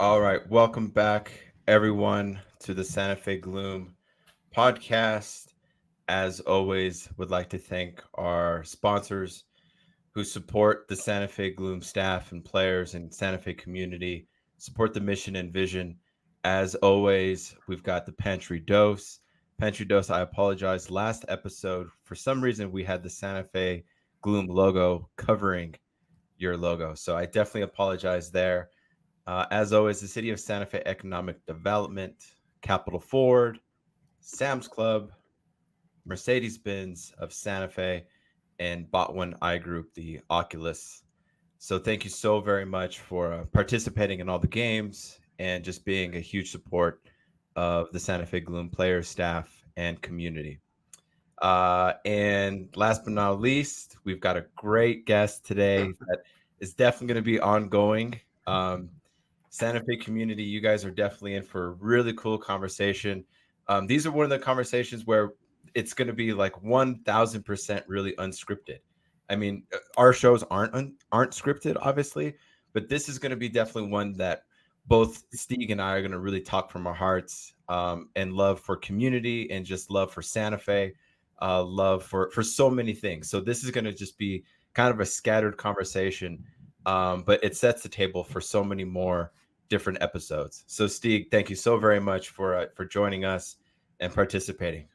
All right, welcome back, everyone, to the Santa Fe Gloom podcast. As always, would like to thank our sponsors who support the Santa Fe Gloom staff and players and Santa Fe community, support the mission and vision. As always, we've got the Pantry Dose. Pantry Dose, I apologize. Last episode, for some reason, we had the Santa Fe Gloom logo covering your logo. So I definitely apologize there. As always, the City of Santa Fe Economic Development, Capital Ford, Sam's Club, Mercedes Benz of Santa Fe, and Botwin I Group, the Oculus. So thank you so very much for participating in all the games and just being a huge support of the Santa Fe Gloom players, staff, and community. And last but not least, we've got a great guest today that is definitely going to be ongoing. Santa Fe community, you guys are definitely in for a really cool conversation. These are one of the conversations where it's going to be like 1000% really unscripted. I mean, our shows aren't scripted, obviously, but this is going to be definitely one that both Stig and I are going to really talk from our hearts, and love for community and just love for Santa Fe, love for so many things. So this is going to just be kind of a scattered conversation, but it sets the table for so many more different episodes. So Stig, thank you so very much for joining us and participating.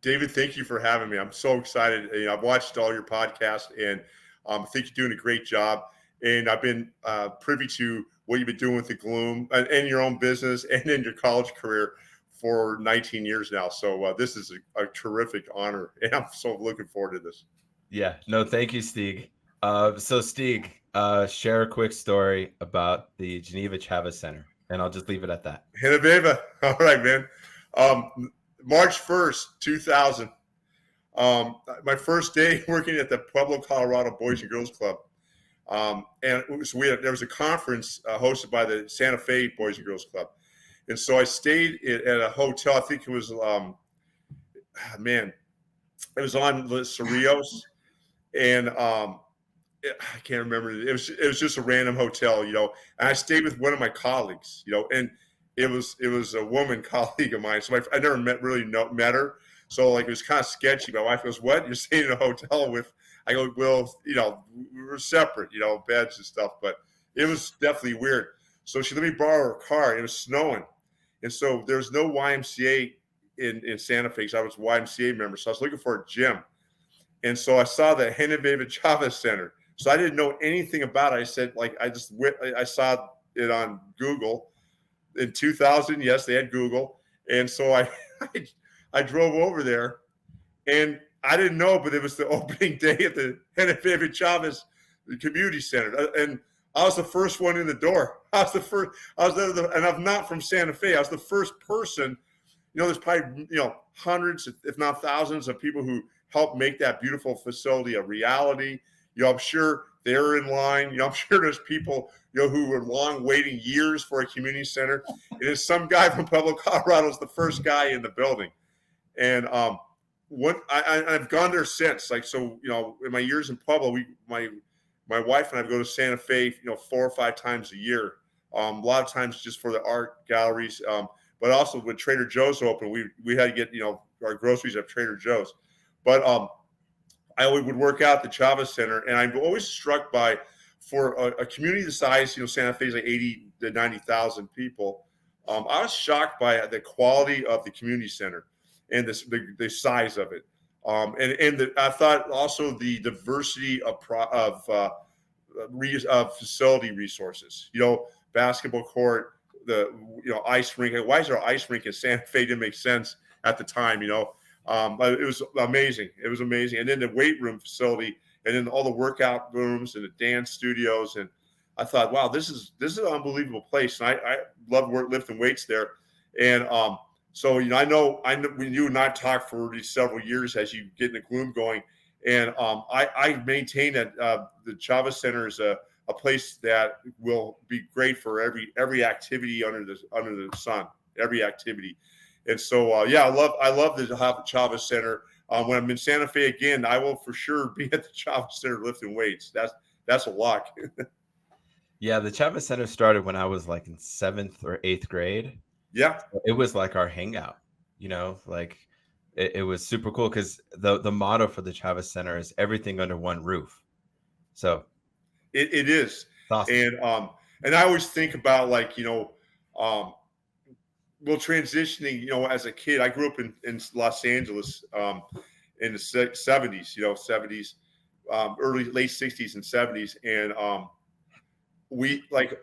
David, thank you for having me. I'm so excited. I've watched all your podcasts, and I think you're doing a great job. And I've been privy to what you've been doing with the Gloom and your own business and in your college career for 19 years now. So this is a terrific honor, and I'm so looking forward to this. Yeah, no, thank you, Stig. So Stig, share a quick story about the Geneva Chavez Center, and I'll just leave it at that. Genevieve. All right, man. March 1st, 2000. My first day working at the Pueblo, Colorado Boys and Girls Club. And there was a conference hosted by the Santa Fe Boys and Girls Club. And so I stayed at a hotel. I think it was, it was on Los Cerrillos. And I can't remember. It was just a random hotel, and I stayed with one of my colleagues, and it was a woman colleague of mine. So I never met her. So like, it was kind of sketchy. My wife goes, "What? You're staying in a hotel with?" I go, "Well, we were separate, beds and stuff, but it was definitely weird." So she let me borrow her car. It was snowing. And so there's no YMCA in Santa Fe, because I was a YMCA member. So I was looking for a gym. And so I saw the Genevieve Chavez Center. So I didn't know anything about it. I said, I saw it on Google in 2000. Yes, they had Google. And so I drove over there, and I didn't know, but it was the opening day at the Genevieve Chavez Community Center. And I was the first one in the door. And I'm not from Santa Fe. I was the first person. There's probably, hundreds, if not thousands, of people who helped make that beautiful facility a reality. I'm sure they're in line. I'm sure there's people, who were long waiting years for a community center. It is some guy from Pueblo, Colorado is the first guy in the building. And I've gone there since. In my years in Pueblo, my wife and I go to Santa Fe, 4 or 5 times a year. A lot of times just for the art galleries, but also when Trader Joe's open, we had to get our groceries at Trader Joe's. But I would work out at the Chavez Center, and I'm always struck by, for a community the size, Santa Fe is like 80 to 90,000 people. I was shocked by the quality of the community center and the size of it. I thought also the diversity of facility resources. Basketball court, the ice rink. Why is there an ice rink in Santa Fe? Didn't make sense at the time. But it was amazing. It was amazing. And then the weight room facility, and then all the workout rooms and the dance studios. And I thought, wow, this is an unbelievable place. And I love lifting weights there. And so I know when you and I talked for these several years as you get in the Gloom going, and I maintain that the Chavez Center is a place that will be great for every activity under the sun, every activity. And so, I love the Chavez Center. When I'm in Santa Fe again, I will for sure be at the Chavez Center lifting weights. That's a lock. Yeah, the Chavez Center started when I was like in 7th or 8th grade. Yeah, It was like our hangout, like it was super cool because the motto for the Chavez Center is everything under one roof. So it is. it's awesome. And I always think about like, um, well, transitioning, as a kid, I grew up in Los Angeles in the 70s, 70s, early, late 60s and 70s. And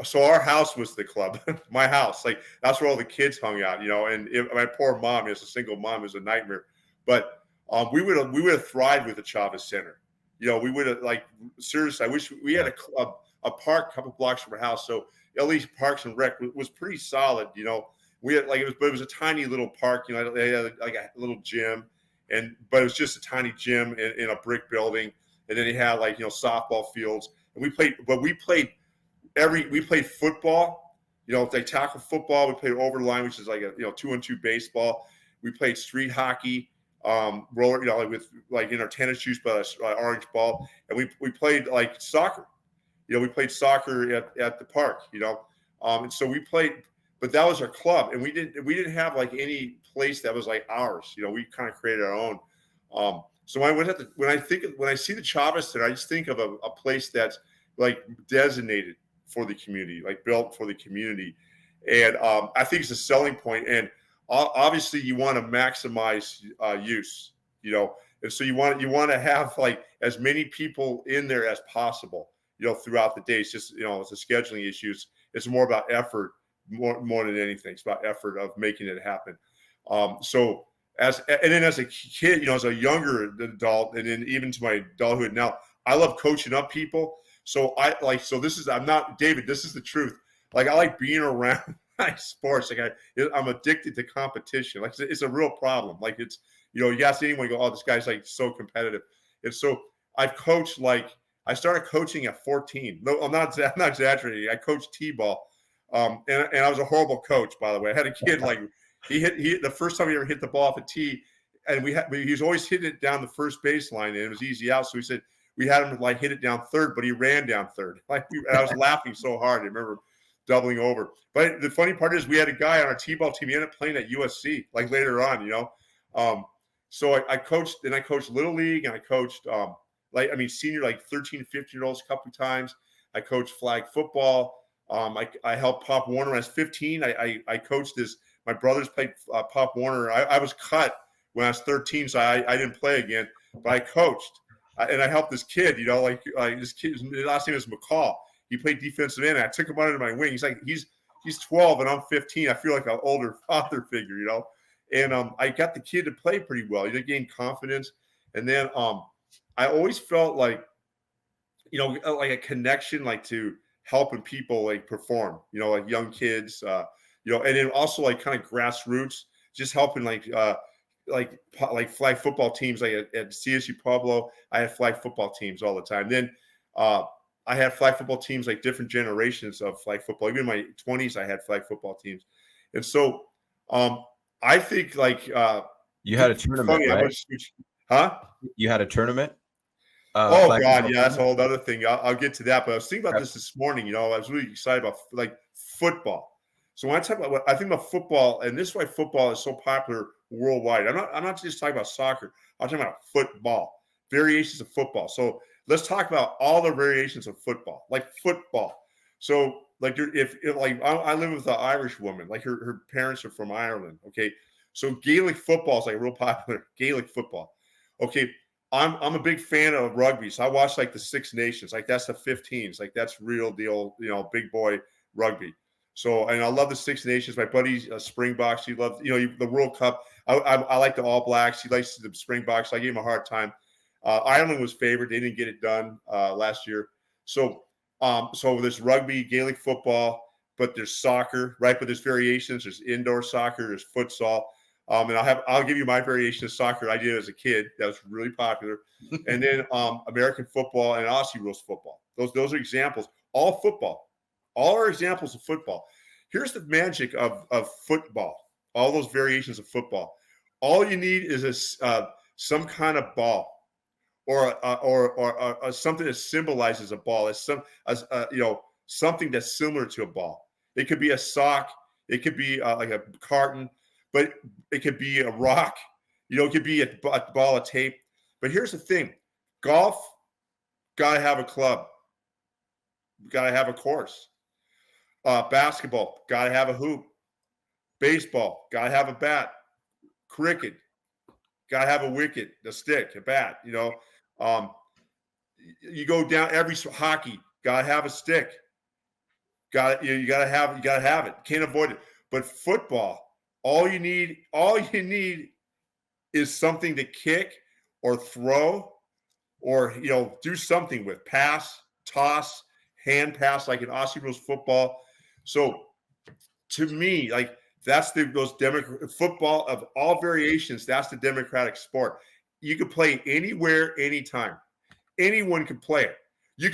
so our house was the club, my house, like that's where all the kids hung out, and my poor mom, as a single mom, is a nightmare. But we would have thrived with the Chavez Center. We would have, like, seriously, I wish we had a park a couple blocks from our house. So at least Parks and Rec was pretty solid. We had, like, but it was a tiny little park. They had like a little gym, but it was just a tiny gym in a brick building. And then they had, like, softball fields, and we played we played football. They tackle football. We played over the line, which is like a 2-on-2 baseball. We played street hockey, roller, like with, like, in our tennis shoes, but an orange ball. And we played like soccer. We played soccer at the park. And so we played, but that was our club, and we didn't have like any place that was like ours. We kind of created our own. So when I see the Chavez Center, I just think of a place that's like designated for the community, like built for the community. And I think it's a selling point. And obviously you want to maximize use, and so you want to have like as many people in there as possible, throughout the day. It's just, it's a scheduling issues. It's more about effort, more than anything. It's about effort of making it happen. So then as a kid, as a younger adult, and then even to my adulthood now, I love coaching up people. So I'm not, David, this is the truth. Like, I like being around like sports. Like, I'm addicted to competition. Like, it's a real problem. Like, it's, you ask anyone, you go, oh, this guy's like so competitive. And so I've coached, like, I started coaching at 14. No, I'm not exaggerating. I coached T-ball. And I was a horrible coach, by the way. I had a kid, like, he the first time he ever hit the ball off a tee, and he was always hitting it down the first baseline, and it was easy out. So he said, we had him like hit it down third, but he ran down third. And I was laughing so hard. I remember doubling over. But the funny part is, we had a guy on our T-ball team. He ended up playing at USC, like, later on, So I coached Little League, and I coached, senior, like 13, 15-year-olds a couple of times. I coached flag football. I helped Pop Warner when I was 15. I coached this. My brothers played Pop Warner. I was cut when I was 13, so I didn't play again, but I coached. And I helped this kid, like this kid, his last name is McCall. He played defensive end. I took him under my wing. He's 12 and I'm 15. I feel like an older father figure, And I got the kid to play pretty well. He gained confidence. And then I always felt like, like a connection, like, to helping people, like, perform, like young kids, and then also like kind of grassroots, just helping, like flag football teams, like at CSU Pueblo. I had flag football teams all the time. Then I had flag football teams, like different generations of flag football. Even in my 20s, I had flag football teams. And so I think, like, You had a tournament, funny, right? Huh? You had a tournament. Oh Flag God, football yeah, that's a tournament? whole other thing. I'll get to that, but I was thinking about Yep. this morning. I was really excited about, like, football. So when I talk about what I think about football, and this is why football is so popular worldwide. I'm not just talking about soccer. I'm talking about football, variations of football. So let's talk about all the variations of football, like football. So, like, if like, I live with an Irish woman, like her parents are from Ireland. Okay, so Gaelic football is like real popular. Gaelic football. Okay, I'm a big fan of rugby, so I watch, like, the Six Nations, like that's the 15s, like that's real deal, big boy rugby. So, and I love the Six Nations. My buddy Springboks, he loves, the World Cup. I like the All Blacks. He likes the Springboks. So I gave him a hard time. Ireland was favored. They didn't get it done last year. So there's rugby, Gaelic football, but there's soccer, right? But there's variations. There's indoor soccer. There's futsal. And I'll give you my variation of soccer I did as a kid. That was really popular. And then American football and Aussie rules football. Those are examples. All football. All are examples of football. Here's the magic of football. All those variations of football. All you need is some kind of ball, or something that symbolizes a ball. It's something that's similar to a ball. It could be a sock. It could be like a carton, but it could be a rock. It could be a ball of tape. But here's the thing. Golf, got to have a club. Got to have a course. Basketball, got to have a hoop. Baseball, got to have a bat. Cricket, got to have a wicket, a stick, a bat. You go down every hockey, got to have a stick. You got to have it. Can't avoid it. But football, all you need is something to kick or throw or do something with. Pass, toss, hand pass, like in Aussie rules football. So to me, like that's those football of all variations. That's the democratic sport. You could play anywhere, anytime. Anyone could play it. You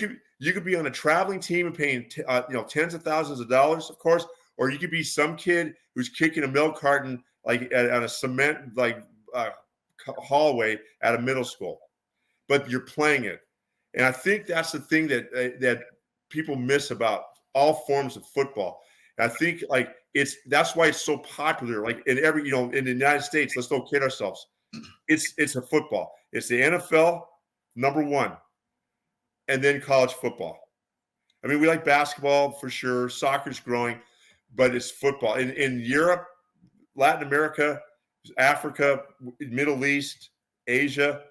could be on a traveling team and paying tens of thousands of dollars, of course, or you could be some kid who's kicking a milk carton like on a cement hallway at a middle school, but you're playing it. And I think that's the thing that people miss about all forms of football. And I think like that's why it's so popular. Like in every in the United States, let's don't kid ourselves. It's a football. It's the NFL number one, and then college football. I mean, we like basketball for sure. Soccer's growing, but it's football. In Europe, Latin America, Africa, Middle East, Asia,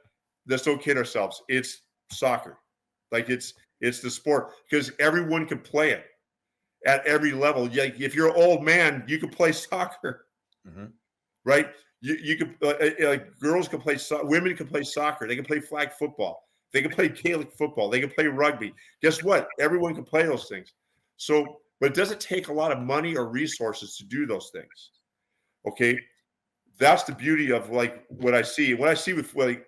let's don't kid ourselves. It's soccer. Like it's the sport because everyone can play it at every level. Like if you're an old man, you can play soccer, right? You could like girls can play women can play soccer. They can play flag football. They can play Gaelic football. They can play rugby. Guess what? Everyone can play those things. So, but it doesn't take a lot of money or resources to do those things. Okay, that's the beauty of like what I see. What I see with like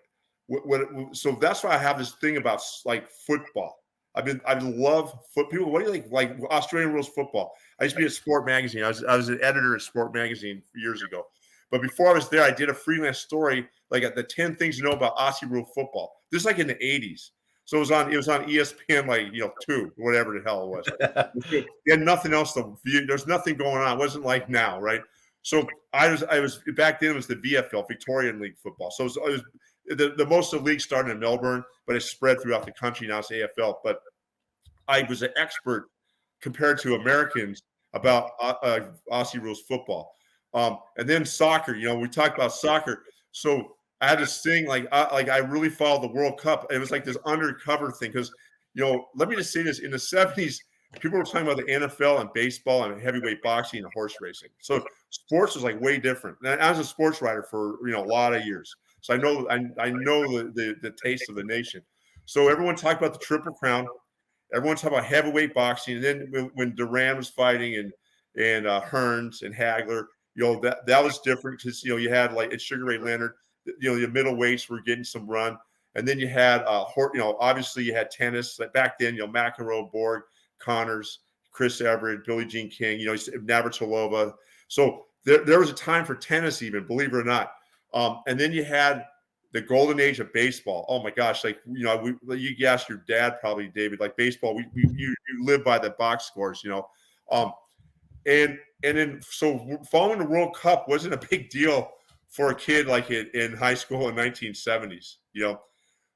so that's why I have this thing about like football. I love foot. People, what do you like Australian rules football? I used to be at Sport Magazine. I was an editor at Sport Magazine years ago. But before I was there, I did a freelance story like at the 10 things you know about Aussie rule football. This is like in the 80s. So it was on ESPN, like 2, whatever the hell it was. You had nothing else to view. There's nothing going on. It wasn't like now, right? So I was back then. It was the VFL, Victorian League football. So it was the most of the league started in Melbourne, but it spread throughout the country. Now it's AFL. But I was an expert compared to Americans about Aussie rules football. And then soccer. We talked about soccer. So I had this thing like I really followed the World Cup. It was like this undercover thing because let me just say this: in the 70s, people were talking about the NFL and baseball and heavyweight boxing and horse racing. So sports was like way different. And I was a sports writer for a lot of years, so I know the taste of the nation. So everyone talked about the Triple Crown. Everyone talked about heavyweight boxing, and then when Duran was fighting and Hearns and Hagler, that was different because you had like Sugar Ray Leonard. The middleweights were getting some run, and then you had obviously you had tennis. Like back then, McEnroe, Borg, Connors, Chris Everett, Billie Jean King, Navratilova. So there was a time for tennis, even, believe it or not. And then you had the golden age of baseball. Oh my gosh, like you asked your dad probably, David, like baseball. You live by the box scores, and then so following the World Cup wasn't a big deal for a kid like in high school in 1970s,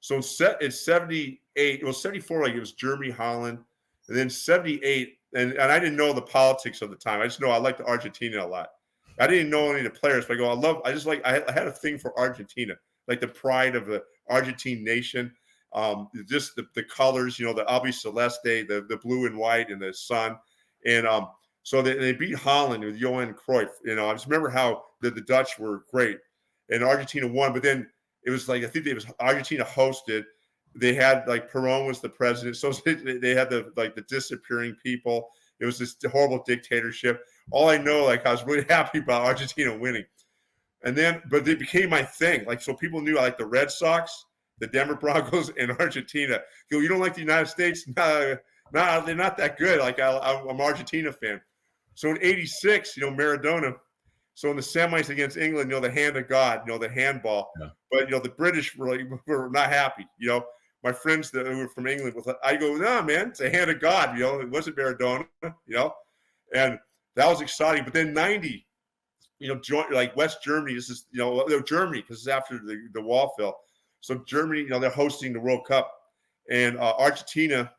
So in 78, it was 74, like it was Germany, Holland, and then 78, and I didn't know the politics of the time. I just know I liked Argentina a lot. I didn't know any of the players, but I had a thing for Argentina, like the pride of the Argentine nation, just the colors, the albiceleste, the blue and white, and the sun, and so they beat Holland with Johan Cruyff. I just remember how the Dutch were great, and Argentina won. But then it was like I think it was Argentina hosted. They had like Perón was the president, so they had the disappearing people. It was this horrible dictatorship. All I know, like I was really happy about Argentina winning, but it became my thing. Like so, people knew I like the Red Sox, the Denver Broncos, and Argentina. You don't like the United States? No, they're not that good. Like I'm an Argentina fan. So in '86, Maradona. So in the semis against England, the hand of God, the handball. Yeah. But the British were not happy. my friends that were from England, I go, no, man, it's a hand of God. It wasn't Maradona, and that was exciting. But then 90, like West Germany, this is, Germany, because it's after the wall fell. So Germany, they're hosting the World Cup, and Argentina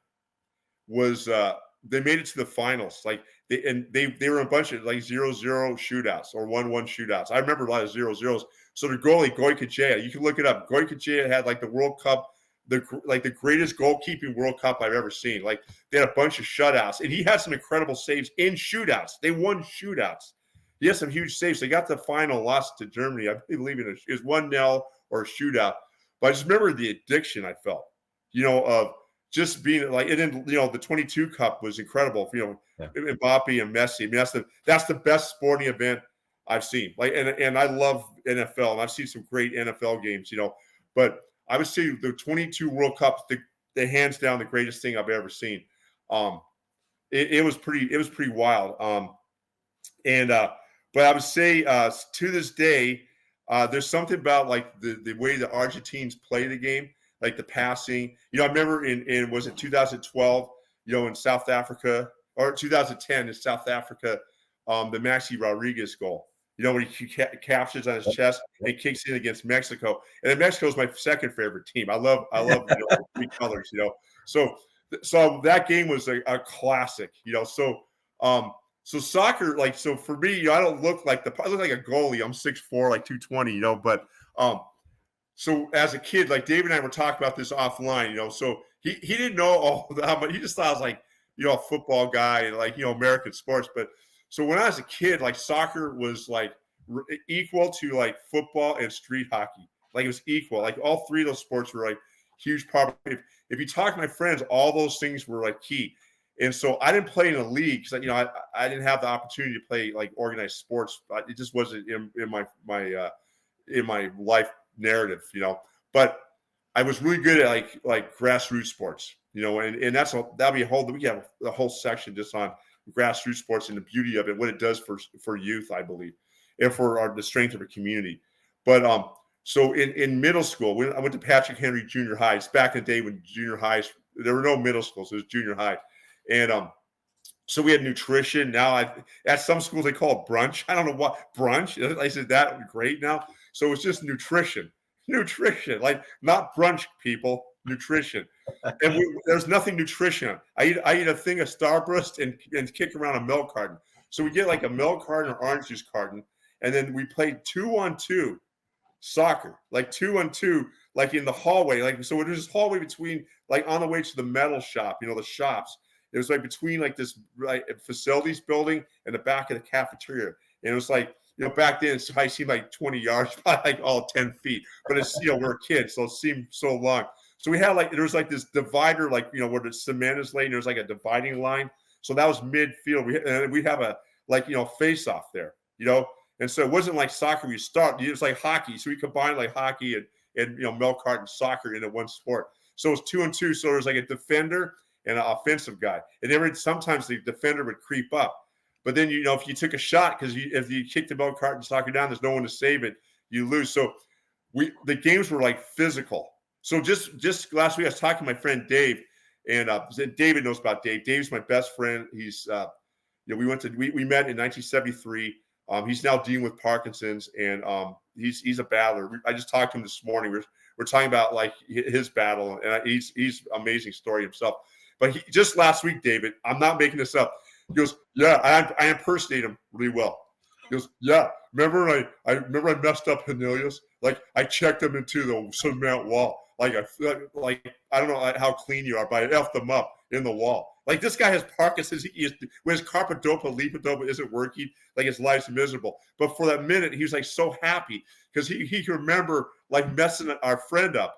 was they made it to the finals. Like they were a bunch of like 0-0 shootouts or 1-1 shootouts. I remember a lot of 0-0s. So the goalie Goycochea, you can look it up. Goycochea had like the World Cup, the greatest goalkeeping World Cup I've ever seen. Like they had a bunch of shutouts, and he had some incredible saves in shootouts. They won shootouts. He had some huge saves. They got the final, lost to Germany. I believe it was 1-0 or a shootout. But I just remember the addiction I felt, of just being like, and then, the 22 Cup was incredible. Mbappe and Messi. I mean, that's the best sporting event I've seen. Like, and I love NFL, and I've seen some great NFL games, but I would say the 22 World Cups, the hands down the greatest thing I've ever seen. It was pretty wild. But I would say to this day, there's something about like the way the Argentines play the game, like the passing. I remember in was it 2012, in South Africa, or 2010 in South Africa, the Maxi Rodriguez goal. When he captures on his chest and kicks in against Mexico. And then Mexico is my second favorite team. I love the three colors, So that game was a classic, So soccer, like, so for me, I don't look like I look like a goalie. I'm 6'4", like 220, but so as a kid, like David and I were talking about this offline, so he didn't know all that, but he just thought I was like, a football guy and like, American sports. But so when I was a kid, like soccer was like equal to like football and street hockey. Like it was equal. Like all three of those sports were like huge part. If you talk to my friends, all those things were like key. And so I didn't play in a league because I didn't have the opportunity to play like organized sports. It just wasn't in my life narrative, But I was really good at like grassroots sports, and that'll be we have a whole section just on grassroots sports and the beauty of it, what it does for youth, I believe, and for the strength of a community. But so in middle school, I went to Patrick Henry Junior High. It's back in the day when junior highs, there were no middle schools, it was junior high. And so we had nutrition. Now at some schools they call it brunch. I don't know what brunch. I said that would be great now. So it's just nutrition, like not brunch, people, nutrition. And there's nothing nutrition. I eat a thing of Starburst and kick around a milk carton. So we get like a milk carton or orange juice carton, and then we played 2-on-2 soccer, like 2-on-2, like in the hallway. Like so, there's this hallway between, like on the way to the metal shop, the shops. It was like between like this facilities building and the back of the cafeteria. And it was like, back then it probably seemed like 20 yards, probably like all 10 feet. But it's, we're kids, so it seemed so long. So we had there was like this divider, like, where the cement is laid, and there's like a dividing line. So that was midfield. We'd have a face off there, And so it wasn't like soccer. It was like hockey. So we combined like hockey and milk carton soccer into one sport. So it was 2-on-2. So there was like a defender and an offensive guy. And sometimes the defender would creep up. But then, if you took a shot, because if you kick the milk carton soccer down, there's no one to save it, you lose. So the games were like physical. So just last week, I was talking to my friend Dave, and David knows about Dave. Dave's my best friend. He's, we met in 1973. He's now dealing with Parkinson's, and he's a battler. I just talked to him this morning. We're talking about like his battle, and he's an amazing story himself. But just last week, David, I'm not making this up. He goes, yeah, I impersonate him really well. He goes, yeah, remember I messed up Cornelius? Like I checked him into the cement wall. Like I don't know how clean you are, but I effed them up in the wall. Like this guy has Parkinson's. When his carbidopa, levodopa isn't working, like his life's miserable. But for that minute, he was like so happy because he could remember like messing our friend up,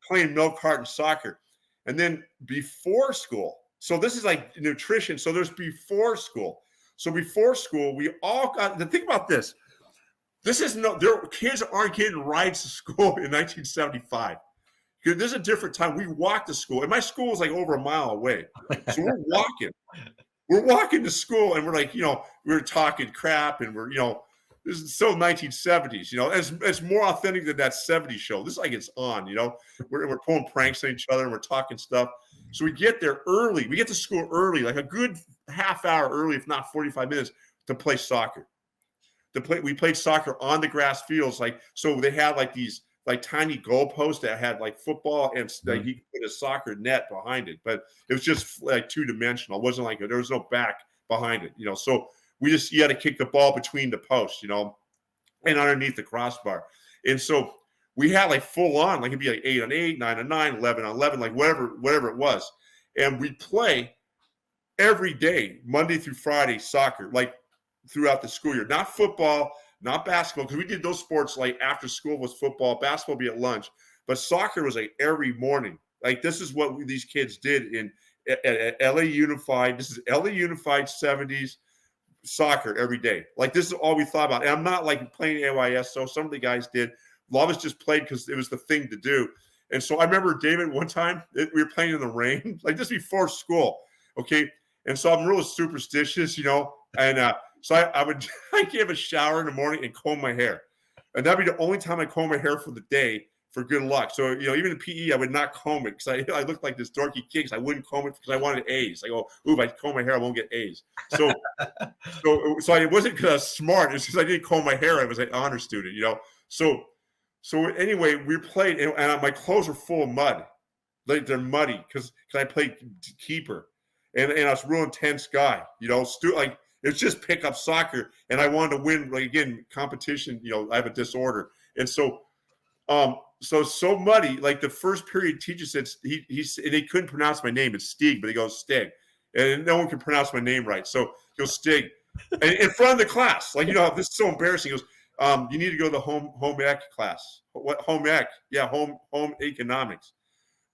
playing milk carton soccer. And then before school, so this is like nutrition. So there's before school. So before school, we all got to think about this. Kids aren't getting rides to school in 1975. This is a different time. We walked to school, and my school was like over a mile away. So we're walking. We're walking to school, and we're like, we're talking crap, and we're, This is so 1970s, it's more authentic than that 70s show. This is like it's on, we're pulling pranks on each other and we're talking stuff. So we get there early. We get to school early, like a good half hour early, if not 45 minutes, to play soccer. We played soccer on the grass fields. So they had like these like tiny goalposts that had like football and like you could put a soccer net behind it, but it was just like 2-dimensional. It wasn't like there was no back behind it, So you had to kick the ball between the posts, and underneath the crossbar. And so we had like full on, like it'd be like 8-on-8, 9-on-9, 11-on-11, like whatever it was. And we play every day, Monday through Friday, soccer, like throughout the school year. Not football, not basketball, because we did those sports like after school was football, basketball would be at lunch. But soccer was like every morning. Like this is what these kids did at LA Unified. This is LA Unified 70s soccer every day. Like this is all we thought about. And I'm not like playing AYS. So some of the guys did. A lot of us just played because it was the thing to do. And so I remember David one time we were playing in the rain, like just before school. Okay. And so I'm really superstitious, and so I give a shower in the morning and comb my hair. And that'd be the only time I comb my hair for the day for good luck. So, even in PE, I would not comb it because I looked like this dorky kid because I wouldn't comb it because I wanted A's. I go, ooh, if I comb my hair, I won't get A's. So it wasn't because I was smart. It's because I didn't comb my hair. I was an honor student, So anyway, we played, and my clothes were full of mud. Like they're muddy because I played keeper. And I was a real intense guy, like it's just pickup soccer. And I wanted to win, like again, competition, I have a disorder. And so muddy, like the first period teacher said, he couldn't pronounce my name. It's Stig, but he goes Stig. And no one can pronounce my name right. So he goes Stig. And in front of the class, like, this is so embarrassing. He goes, you need to go to the home ec class. What home ec? Yeah, home economics.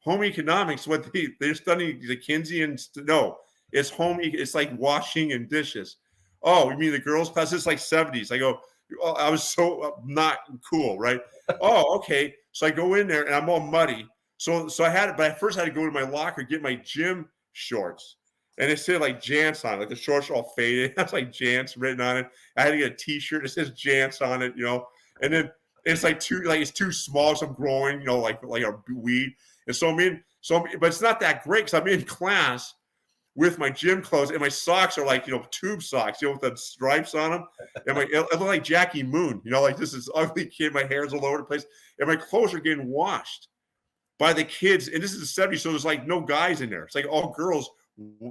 Home economics, what they're studying the Keynesian. No, it's it's like washing and dishes. Oh, you mean the girls' class? It's like 70s. I go, I was so not cool, right? Oh, okay. So I go in there and I'm all muddy. So I first had to go to my locker, get my gym shorts. And it said like Jantz on it. Like the shorts are all faded. That's like Jantz written on it. I had to get a t-shirt that says Jantz on it, And then it's like it's too small, so I'm growing, like a weed. And but it's not that great because I'm in class with my gym clothes and my socks are like, tube socks, with the stripes on them. And I look like Jackie Moon, like this is ugly kid. My hair's all over the place. And my clothes are getting washed by the kids. And this is the 70s, so there's like no guys in there. It's like all girls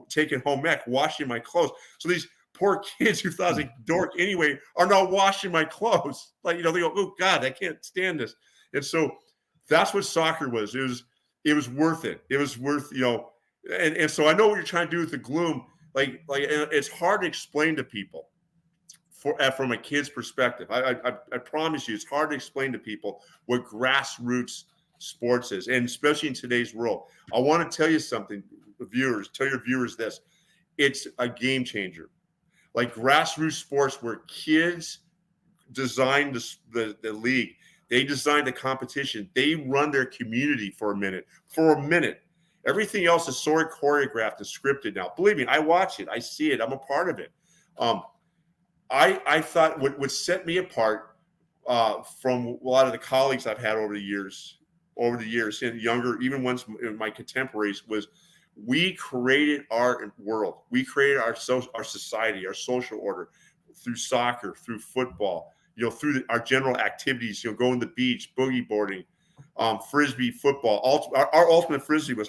taking home ec, washing my clothes. So these poor kids who thought I was a dork anyway are now washing my clothes. Like, they go, oh God, I can't stand this. And so that's what soccer was. It was worth it. It was worth, and so I know what you're trying to do with the Gloom. Like it's hard to explain to people from a kid's perspective. I promise you, it's hard to explain to people what grassroots sports is, and especially in today's world. I want to tell you something, tell your viewers this. It's a game changer. Like grassroots sports where kids design the league. They design the competition. They run their community for a minute. Everything else is sort of choreographed and scripted now. Believe me, I watch it. I see it. I'm a part of it. I thought what set me apart from a lot of the colleagues I've had over the years, and younger, even ones my contemporaries, was we created our world. We created our society, our social order through soccer, through football, through our general activities, going to the beach, boogie boarding, frisbee, football. Our ultimate frisbee was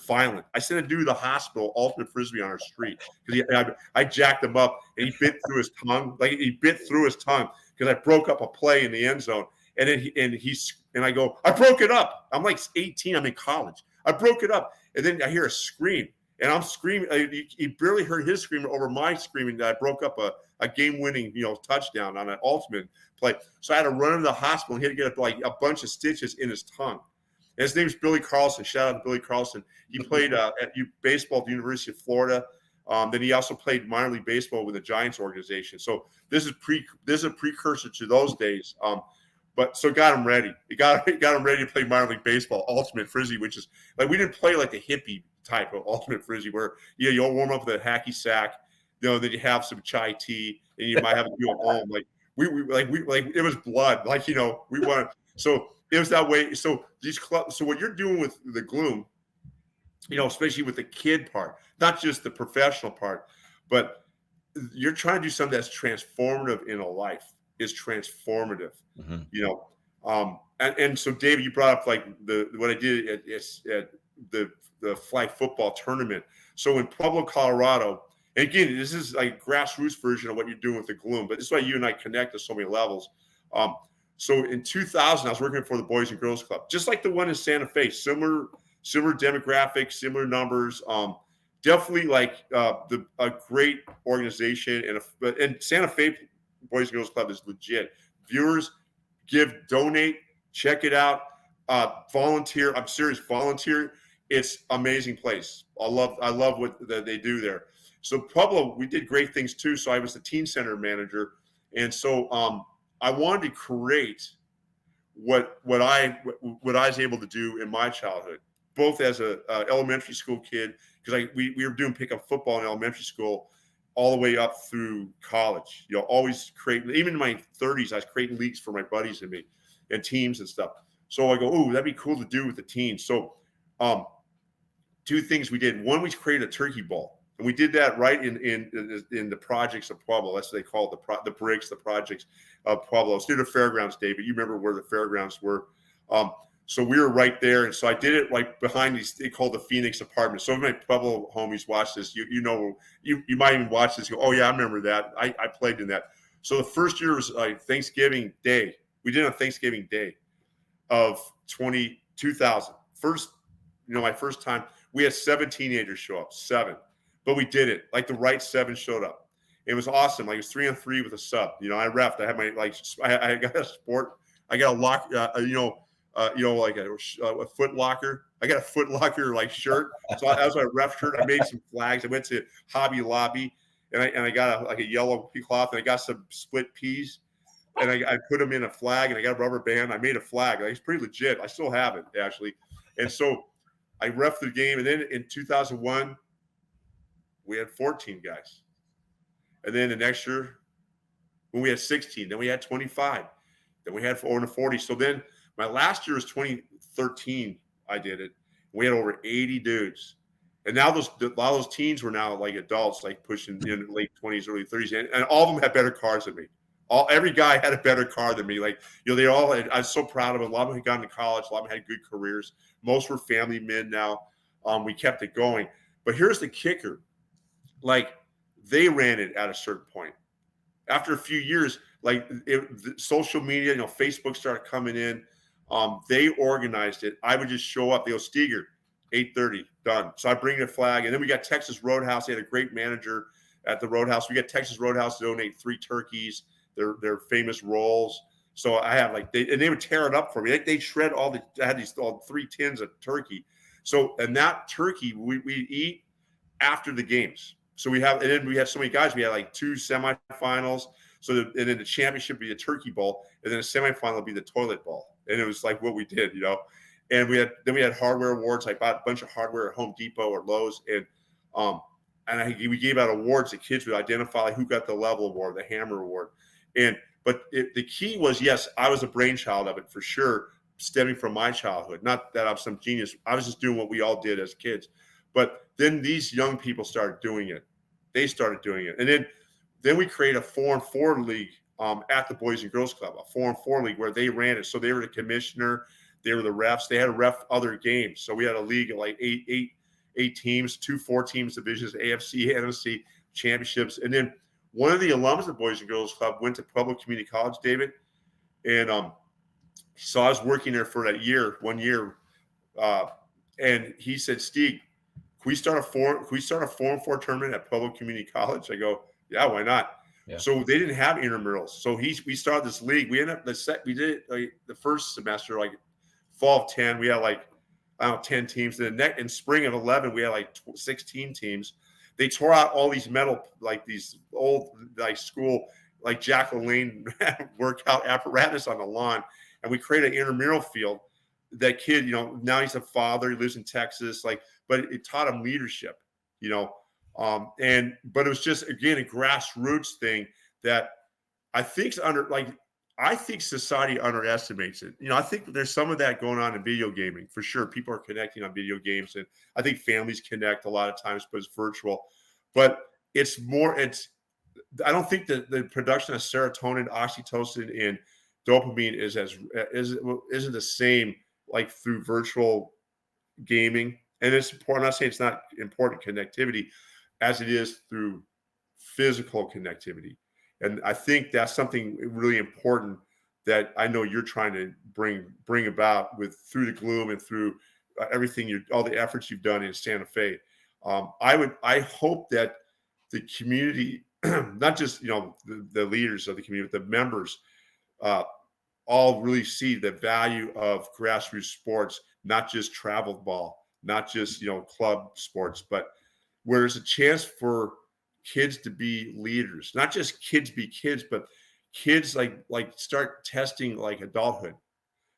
violent. I sent a dude to the hospital, ultimate frisbee on our street because I jacked him up and he bit through his tongue. Like he bit through his tongue because I broke up a play in the end zone. And then I go, I broke it up. I'm like 18. I'm in college. I broke it up, and then I hear a scream, and I'm screaming. He barely heard his screaming over my screaming that I broke up a game-winning, touchdown on an ultimate play. So I had to run into the hospital and he had to get like a bunch of stitches in his tongue. And his name is Billy Carlson. Shout out to Billy Carlson. He played baseball at the University of Florida. Then he also played minor league baseball with the Giants organization. So this is a precursor to those days. But so got him ready. It got him ready to play minor league baseball, ultimate frisbee, which is like we didn't play like the hippie type of ultimate frisbee where you'll warm up with a hacky sack, then you have some chai tea, and you might have a few at home. Like we it was blood. Like, we wanted, so it was that way. So these clubs, so what you're doing with the Gloom, especially with the kid part, not just the professional part, but you're trying to do something that's transformative in a life, is transformative, Mm-hmm. And so David, you brought up like what I did at the flag football tournament. So in Pueblo, Colorado, and again, this is like grassroots version of what you're doing with the Gloom, but this is why you and I connect at so many levels. So in 2000, I was working for the Boys and Girls Club, just like the one in Santa Fe, similar demographics, similar numbers. Definitely like a great organization, and Santa Fe Boys and Girls Club is legit. Viewers, donate, check it out, volunteer. I'm serious, volunteer. It's amazing place. I love what they do there. So Pueblo, we did great things too. So I was the teen center manager, and so I wanted to create what I was able to do in my childhood, both as a elementary school kid, because we were doing pickup football in elementary school all the way up through college. Always creating, even in my 30s, I was creating leagues for my buddies and me, and teams and stuff. So I go, ooh, that'd be cool to do with the teens. So two things we did. One, we created a turkey ball, and we did that right in the projects of Pueblo. That's what they call it, the bricks, the projects of Pueblo. It's near the fairgrounds, David. You remember where the fairgrounds were. So we were right there, and so I did it like behind these. They called the Phoenix Apartments. Some of my Pueblo homies watch this. You might even watch this. You go, oh yeah, I remember that. I played in that. So the first year was like Thanksgiving Day. We did it on Thanksgiving Day of 2000. First, my first time. We had 7 teenagers show up, 7, but we did it. Like the right 7 showed up. It was awesome. Like it was 3-on-3 with a sub. I reffed. I had my I got a sport. I got a lock. Like a Foot Locker. I got a Foot Locker like shirt. So that was my ref shirt. I made some flags. I went to Hobby Lobby and I got a yellow cloth, and I got some split peas, and I put them in a flag, and I got a rubber band. I made a flag. Like, it's pretty legit. I still have it actually. And so I reffed the game, and then in 2001, we had 14 guys. And then the next year, when we had 16, then we had 25, then we had over 40. So then my last year was 2013. I did it. We had over 80 dudes, and now a lot of those teens were now like adults, like pushing in late 20s, early 30s, and all of them had better cars than me. Every guy had a better car than me. Like, they all had, I was so proud of them. A lot of them had gone to college. A lot of them had good careers. Most were family men now. We kept it going. But here's the kicker. Like, they ran it at a certain point. After a few years, like social media, Facebook started coming in. They organized it. I would just show up. They go, Stiger, 8:30, done. So I bring the flag. And then we got Texas Roadhouse. They had a great manager at the Roadhouse. We got Texas Roadhouse to donate 3 turkeys. Their famous rolls. So I have they would tear it up for me. They shred I had these 3 tins of turkey. So, and that turkey we eat after the games. So and then we had so many guys. We had like 2 semifinals. And then the championship would be a turkey bowl, and then the semifinal would be the toilet bowl. And it was like what we did, And we had hardware awards. I bought a bunch of hardware at Home Depot or Lowe's, and we gave out awards. The kids would identify who got the level award, the hammer award. But the key was, yes, I was a brainchild of it for sure, stemming from my childhood. Not that I'm some genius. I was just doing what we all did as kids. But then these young people started doing it. They started doing it. And then we created a 4-on-4 league at the Boys and Girls Club, a 4-on-4 league where they ran it. So they were the commissioner. They were the refs. They had to ref other games. So we had a league of like eight teams, 2 4-teams divisions, AFC, NFC championships. And then one of the alums of the Boys and Girls Club went to Pueblo Community College, David. And so I was working there for that 1 year. And he said, Stig, can we start a 4-on-4 tournament at Pueblo Community College? I go, yeah, why not? Yeah. So they didn't have intramurals. So we started this league. We ended up we did it the first semester, like fall of 10, we had like, 10 teams. Then in spring of 11, we had like 16 teams. They tore out all these metal, like these old, like school, like Jack LaLanne workout apparatus on the lawn. And we created an intramural field. That kid, now he's a father. He lives in Texas. But it taught him leadership, but it was just, again, a grassroots thing that I think I think society underestimates it. I think there's some of that going on in video gaming for sure. People are connecting on video games, and I think families connect a lot of times, but it's virtual. But it's more. I don't think that the production of serotonin, oxytocin, and dopamine isn't the same like through virtual gaming. And it's important. I'm not saying it's not important connectivity as it is through physical connectivity. And I think that's something really important that I know you're trying to bring about with through the Gloom and through all the efforts you've done in Santa Fe. I hope that the community, not just the leaders of the community, the members, uh, all really see the value of grassroots sports, not just travel ball, not just club sports, but where there's a chance for kids to be leaders, not just kids be kids, but kids like start testing like adulthood,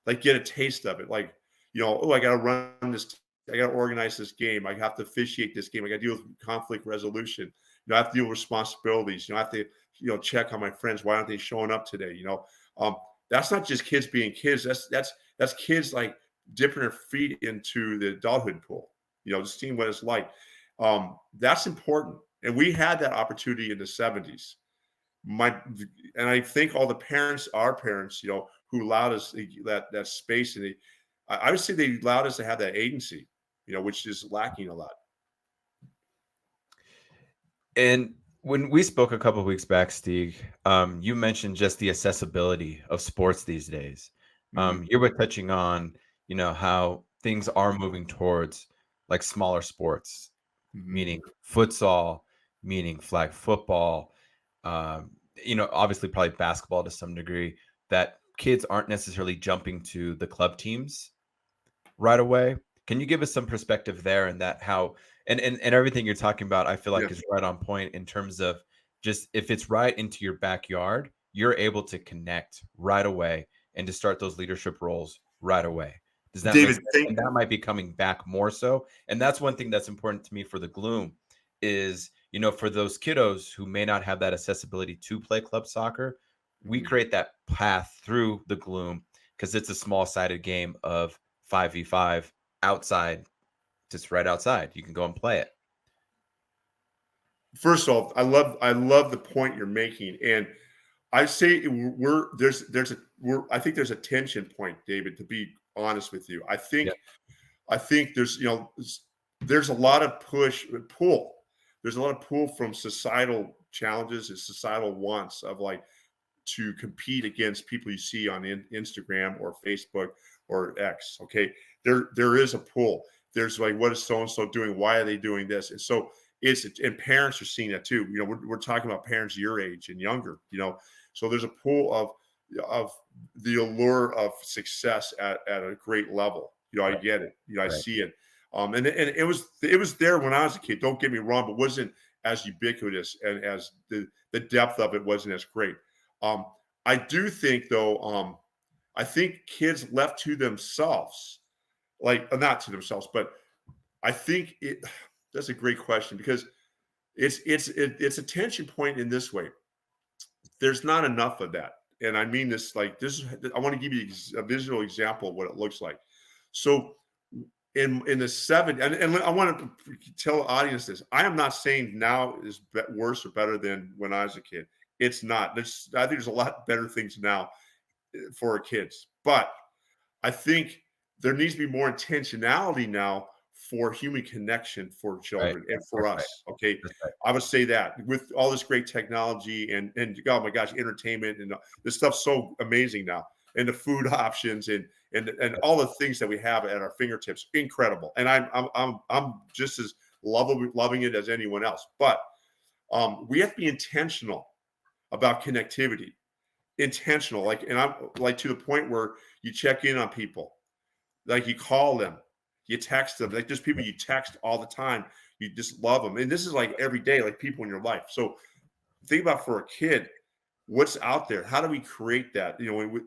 like get a taste of it. Like, oh, I got to run this, I got to organize this game, I have to officiate this game, I got to deal with conflict resolution. I have to deal with responsibilities. I have to check on my friends. Why aren't they showing up today? Um, that's not just kids being kids. That's kids like dipping their feet into the adulthood pool. Just seeing what it's like. That's important. And we had that opportunity in the 70s. And I think all the parents, our parents, who allowed us that space, and I would say they allowed us to have that agency, which is lacking a lot. And when we spoke a couple of weeks back, Stig, you mentioned just the accessibility of sports these days. Mhm. You were touching on, how things are moving towards like smaller sports, Mhm. meaning futsal, meaning flag football, obviously probably basketball to some degree, that kids aren't necessarily jumping to the club teams right away. Can you give us some perspective there and that how and everything you're talking about, I feel Yeah. like is right on point in terms of just if it's right into your backyard, you're able to connect right away and to start those leadership roles right away. Does that make David, sense? thank And that might be coming back more so. And that's one thing that's important to me for the Gloom is, for those kiddos who may not have that accessibility to play club soccer, we Mhm. create that path through the Gloom because it's a small sided game of 5v5 outside, just right outside. You can go and play it. First of all, I love the point you're making, and I say we're there's a I think there's a tension point, David. To be honest with you, Yeah. I think there's a lot of pull. There's a lot of pull from societal challenges and societal wants of like to compete against people you see on Instagram or Facebook or X. Okay, there is a pull. There's like, what is so and so doing? Why are they doing this? And so and parents are seeing that too. We're talking about parents your age and younger. So there's a pull of the allure of success at a great level. I Right. get it. I Right. see it. And it was there when I was a kid. Don't get me wrong, but wasn't as ubiquitous and as the depth of it wasn't as great. Um, I do think though, I think kids left to themselves, like not to themselves, but I think it. That's a great question because it's a tension point in this way. There's not enough of that, and I mean this like this. I want to give you a visual example of what it looks like. So in the and I want to tell the audience this. I am not saying now is worse or better than when I was a kid. It's not. I think there's a lot better things now for our kids. But I think there needs to be more intentionality now for human connection for Right. children and for That's right. us. Okay. That's right. I would say that with all this great technology and oh my gosh, entertainment and this stuff's so amazing now. And the food options and all the things that we have at our fingertips, incredible. And I'm just as loving it as anyone else. But we have to be intentional about connectivity, intentional, like, and I'm like to the point where you check in on people, like you call them, you text them, like there's people you text all the time, you just love them, and this is like every day, like people in your life. So think about for a kid, what's out there, how do we create that,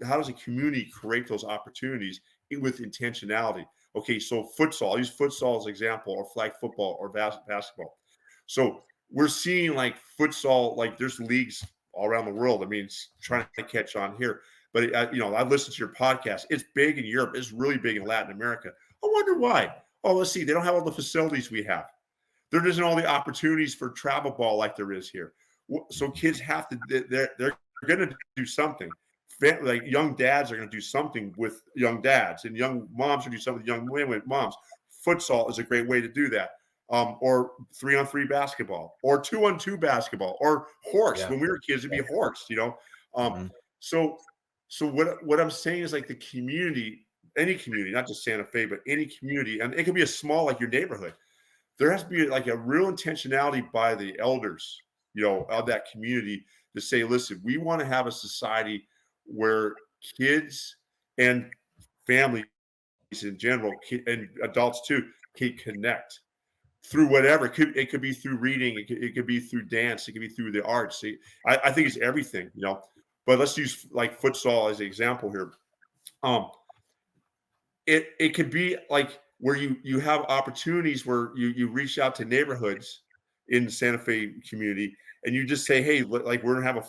how does a community create those opportunities with intentionality? Okay, so futsal, I'll use futsal as an example, or flag football or basketball. So we're seeing like futsal, like there's leagues all around the world. I mean, it's trying to catch on here. But I've listened to your podcast. It's big in Europe. It's really big in Latin America. I wonder why. Oh, let's see. They don't have all the facilities we have. There isn't all the opportunities for travel ball like there is here. So kids have to. They're going to do something. Like young dads are going to do something with young dads, and young moms are going to do something with young women moms. Futsal is a great way to do that. Or 3-on-3 basketball, or 2-on-2 basketball, or horse. Yeah. When we were kids, it'd be horse. Mhm. So what I'm saying is, like, the community, any community, not just Santa Fe, but any community, and it could be a small, like your neighborhood. There has to be like a real intentionality by the elders, of that community to say, listen, we want to have a society where kids and families in general, and adults too, can connect through whatever. It could be through reading, it could be through dance, it could be through the arts. I think it's everything, but let's use like futsal as an example here. It could be like where you have opportunities where you reach out to neighborhoods in the Santa Fe community, and you just say, hey, like, we're gonna have a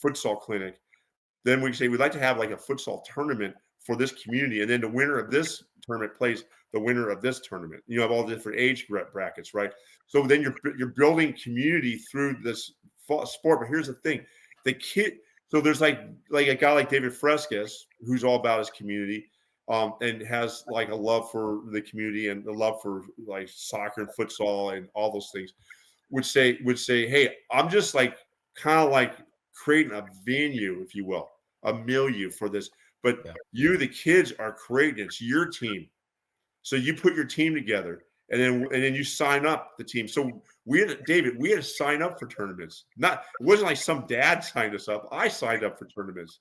futsal clinic. Then we say we'd like to have like a futsal tournament for this community, and then the winner of this tournament plays the winner of this tournament. You have all the different age brackets, right? So then you're building community through this sport. But here's the thing: the kid. So there's like a guy like David Fresquez, who's all about his community, and has like a love for the community and a love for like soccer and futsal and all those things. Would say, hey, I'm just like kind of like creating a venue, if you will, a milieu for this. But you, the kids, are creating. It's your team. So you put your team together, and then you sign up the team. So we had to sign up for tournaments. It wasn't like some dad signed us up. I signed up for tournaments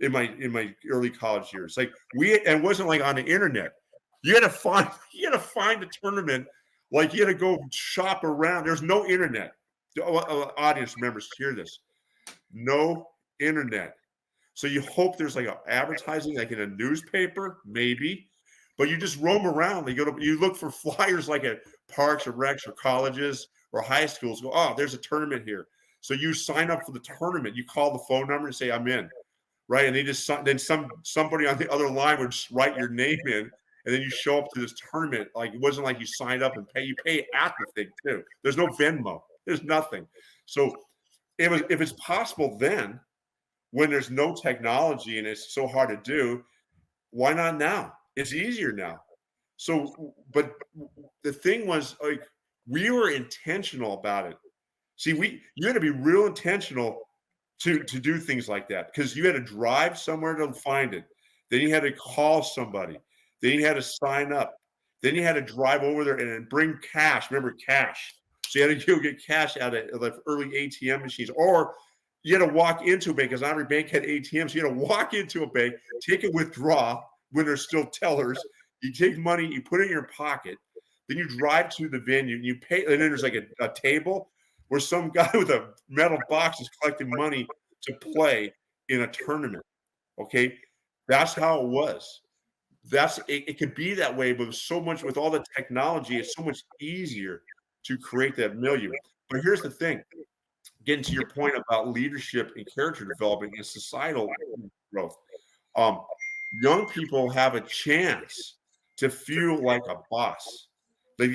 in my early college years. Like and it wasn't like on the internet. You had to find a tournament. Like, you had to go shop around. There's no internet. The audience members hear this. No internet. So you hope there's like advertising, like in a newspaper, maybe, but you just roam around. You look for flyers like at parks or recs or colleges or high schools. Go, oh, there's a tournament here. So you sign up for the tournament. You call the phone number and say, I'm in, right? And then somebody on the other line would just write your name in, and then you show up to this tournament. Like, it wasn't like you signed up and pay. You pay at the thing too. There's no Venmo. There's nothing. So if it's possible then, when there's no technology and it's so hard to do, why not now? It's easier now. So, but the thing was, like, we were intentional about it. See, you had to be real intentional to do things like that, because you had to drive somewhere to find it. Then you had to call somebody. Then you had to sign up. Then you had to drive over there and bring cash. Remember, cash. So you had to go get cash out of the early ATM machines, or you had to walk into a bank, because not every bank had ATMs. So you had to walk into a bank, take a withdrawal when there's still tellers. You take money, you put it in your pocket, then you drive to the venue, and you pay. And then there's like a table where some guy with a metal box is collecting money to play in a tournament. Okay, that's how it was. It could be that way, but with all the technology, it's so much easier to create that milieu. But here's the thing: getting to your point about leadership and character development and societal growth, young people have a chance to feel like a boss. They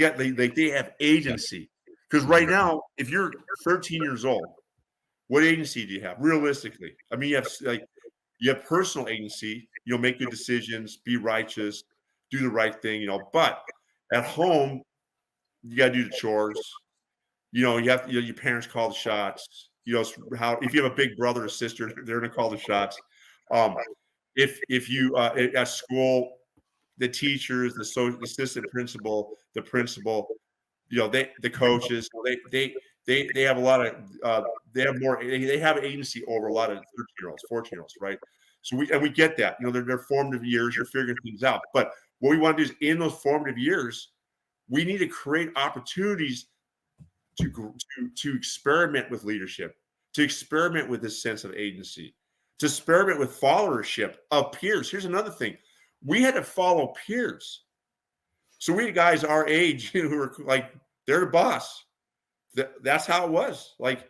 have agency. Because right now, if you're 13 years old, what agency do you have realistically? I mean, you have personal agency. You'll make good decisions, be righteous, do the right thing. But at home, you got to do the chores. You have your parents call the shots. If you have a big brother or sister, they're going to call the shots. If you at school, the teachers, the assistant principal, the principal, the coaches, they have a lot of they have agency over a lot of 13-year-olds, 14-year-olds, right? So we get that. They're formative years. You're figuring things out. But what we want to do is, in those formative years, we need to create opportunities to experiment with leadership, to experiment with this sense of agency, to experiment with followership of peers. Here's another thing: we had to follow peers. So we had guys our age who were like, they're the boss. That's how it was. Like,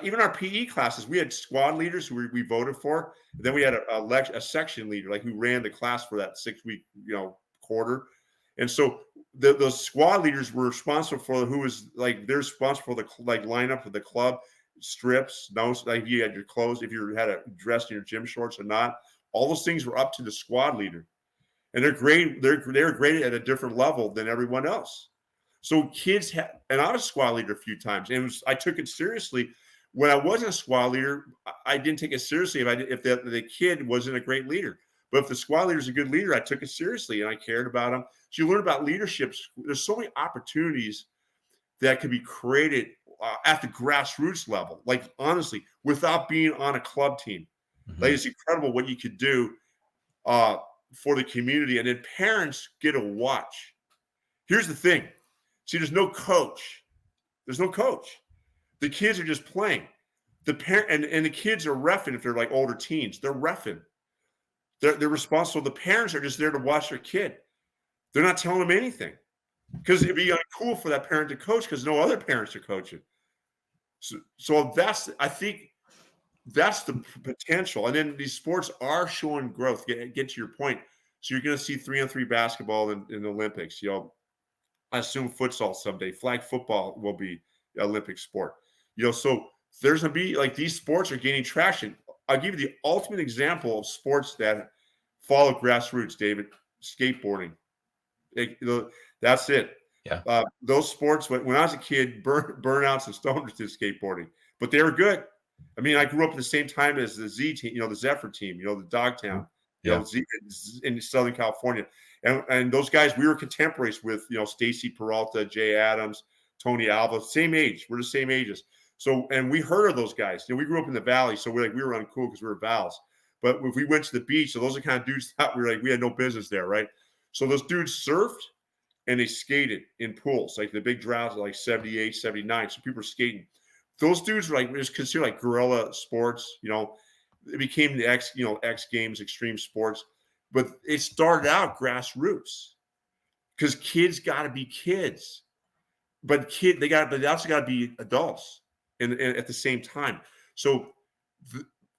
even our PE classes, we had squad leaders who we voted for. And then we had a section leader, like who ran the class for that 6-week, quarter. And so those squad leaders were responsible for who was like they're responsible for the like lineup of the club, strips, nose, like you had your clothes, if you had a dressed in your gym shorts or not. All those things were up to the squad leader, and they're great. They're graded at a different level than everyone else. So kids have, and I was a squad leader a few times, and I took it seriously. When I wasn't a squad leader, I didn't take it seriously if the kid wasn't a great leader. But if the squad leader is a good leader, I took it seriously and I cared about him. So you learn about leadership. There's so many opportunities that can be created at the grassroots level, like honestly, without being on a club team. Mm-hmm. Like it's incredible what you could do for the community, and then parents get to watch. Here's the thing: see, there's no coach. There's no coach. The kids are just playing. The parent and the kids are reffing if they're like older teens. They're reffing. They're responsible. The parents are just there to watch their kid. They're not telling them anything because it'd be uncool for that parent to coach because no other parents are coaching. So I think that's the potential. And then these sports are showing growth. Get to your point. So you're going to see 3-on-3 basketball in the Olympics. I assume futsal someday. Flag football will be the Olympic sport. So there's going to be like these sports are gaining traction. I'll give you the ultimate example of sports that follow grassroots, David. Skateboarding. That's it. Yeah. Those sports, when I was a kid, burnouts and stoners did skateboarding, but they were good. I mean, I grew up at the same time as the Z team, the Zephyr team, the Dogtown, in Southern California. And those guys, we were contemporaries with, Stacy Peralta, Jay Adams, Tony Alva, same age. We're the same ages. So, and we heard of those guys. We grew up in the Valley, so we were uncool because we were Vals. But if we went to the beach, so those are the kind of dudes that we had no business there, right? So those dudes surfed and they skated in pools, like the big drafts, like 78, 79. So people were skating. Those dudes were it was considered like guerrilla sports. It became the X Games, extreme sports. But it started out grassroots because kids got to be kids. But they also got to be adults and at the same time. So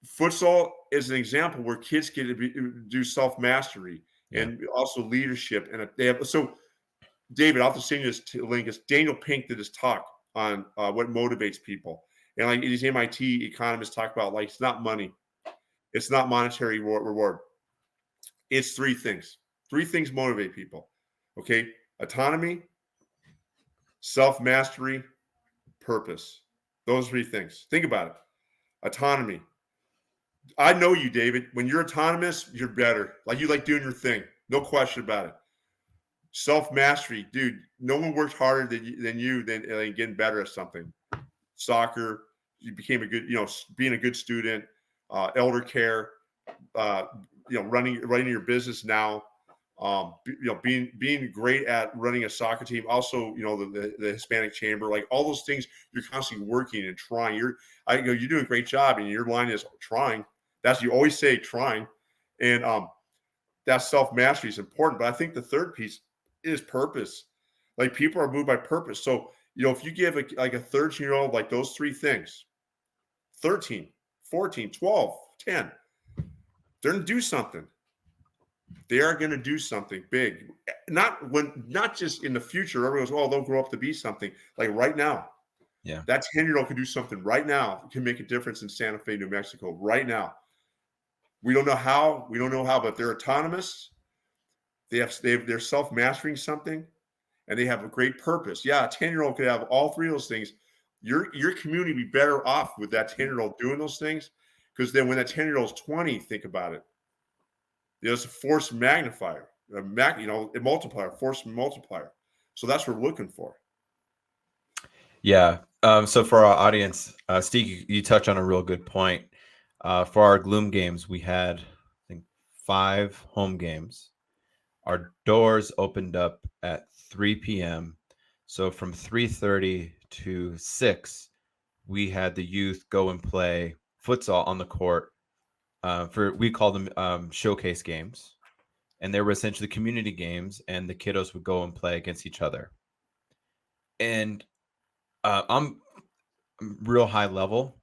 futsal is an example where kids get to do self-mastery and also leadership. And so David, I'll have to send you this link. It's Daniel Pink did his talk on what motivates people. And like these MIT economists talk about, like, it's not money. It's not monetary reward. It's three things. Three things motivate people. Okay. Autonomy, self-mastery, purpose. Those three things. Think about it. Autonomy. I know you, David. When you're autonomous, you're better. Like you like doing your thing. No question about it. Self-mastery, dude. No one works harder than you getting better at something. Soccer, you became a good, being a good student, elder care, running your business now, being great at running a soccer team. Also, the Hispanic Chamber, like all those things, you're constantly working and trying. You're doing a great job, and your line is trying. You always say trying, and that self-mastery is important. But I think the third piece is purpose. Like people are moved by purpose. So, if you give a 13-year-old like those three things, 13, 14, 12, 10, they're going to do something. They are going to do something big. Not just in the future. Everyone goes, they'll grow up to be something. Like right now. Yeah. That 10-year-old can do something right now. Can make a difference in Santa Fe, New Mexico right now. We don't know how, but they're autonomous. They're self-mastering something, and they have a great purpose. Yeah, a 10-year-old could have all three of those things. Your community would be better off with that 10-year-old doing those things, because then when that 10-year-old is 20, think about it. There's a force magnifier, a multiplier, force multiplier. So that's what we're looking for. Yeah. So for our audience, Stig, you touched on a real good point. For our Gloom games, we had, I think, 5 home games. Our doors opened up at 3 p.m. So from 3:30 to 6, we had the youth go and play futsal on the court. We call them showcase games, and they were essentially community games, and the kiddos would go and play against each other. And I'm real high level,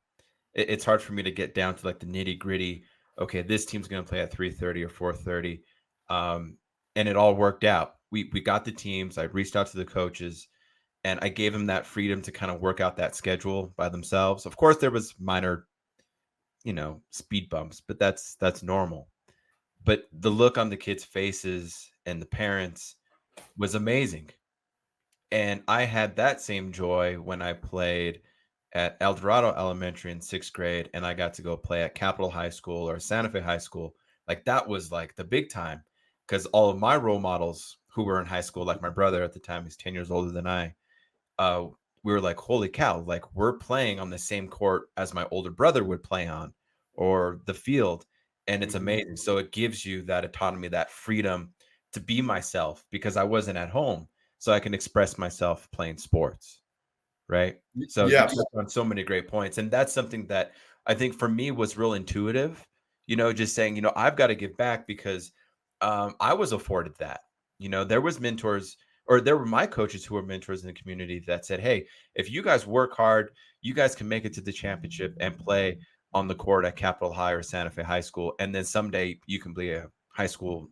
it's hard for me to get down to like the nitty gritty. Okay, this team's going to play at 3:30 or 4:30, and it all worked out. We got the teams. I reached out to the coaches, and I gave them that freedom to kind of work out that schedule by themselves. Of course, there was minor, speed bumps, but that's normal. But the look on the kids' faces and the parents was amazing. And I had that same joy when I played at El Dorado Elementary in sixth grade, and I got to go play at Capitol High School or Santa Fe High School. Like that was like the big time because all of my role models who were in high school, like my brother at the time, he's 10 years older than I, uh, we were like, holy cow, like we're playing on the same court as my older brother would play on or the field. And it's amazing. So it gives you that autonomy, that freedom to be myself because I wasn't at home. So I can express myself playing sports. Right. So you Yes. touched on so many great points. And that's something that I think for me was real intuitive, just saying, I've got to give back because I was afforded that. There was mentors or there were my coaches who were mentors in the community that said, hey, if you guys work hard, you guys can make it to the championship and play on the court at Capitol High or Santa Fe High School. And then someday you can be a high school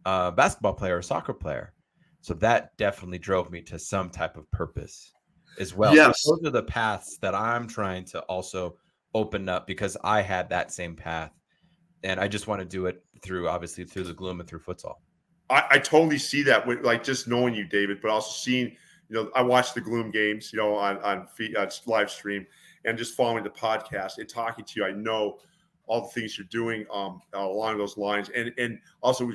basketball player or soccer player. So that definitely drove me to some type of purpose as well. So Yes. those are the paths that I'm trying to also open up because I had that same path. And I just want to do it obviously through the Gloom and through futsal. I totally see that with like just knowing you, David, but also seeing, I watch the Gloom games, on live stream and just following the podcast and talking to you. I know all the things you're doing along those lines, and also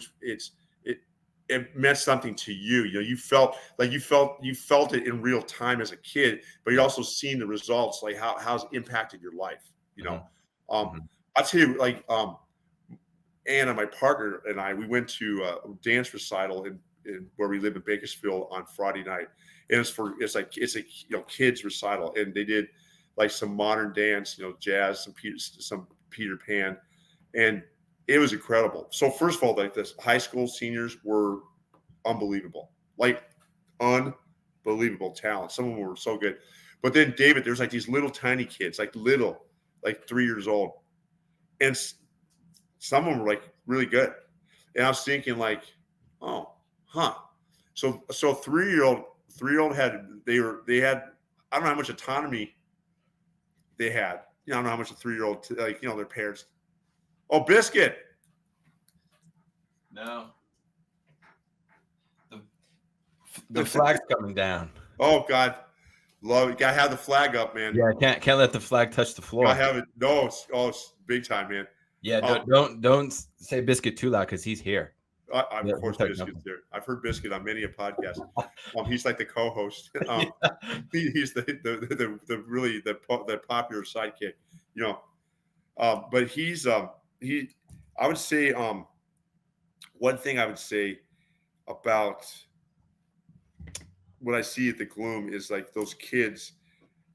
it meant something to you. You felt it in real time as a kid, but you also seen the results, like how's it impacted your life. Mm-hmm. Um, Mm-hmm. I'll tell you, like Anna, my partner, and I, we went to a dance recital in where we live in Bakersfield on Friday night, and it's a kids recital, and they did like some modern dance, jazz, some Peter Pan, and it was incredible. So first of all, like this high school seniors were unbelievable, like unbelievable talent. Some of them were so good, but then David, there's like these little tiny kids, like 3 years old, and some of them were like really good. And I was thinking like, oh, huh. So 3-year old had I don't know how much autonomy they had. I don't know how much a 3-year-old their parents. Oh, biscuit. No. The flag's coming down. Oh God, love it. Gotta have the flag up, man. Yeah, can't let the flag touch the floor. Gotta have it. No, it's big time, man. Yeah, don't say Biscuit too loud because he's here. Of course, Biscuit's there. I've heard Biscuit on many a podcast. He's like the co-host. He's the really the popular sidekick, But he's he. I would say one thing I would say about what I see at the Gloom is like those kids,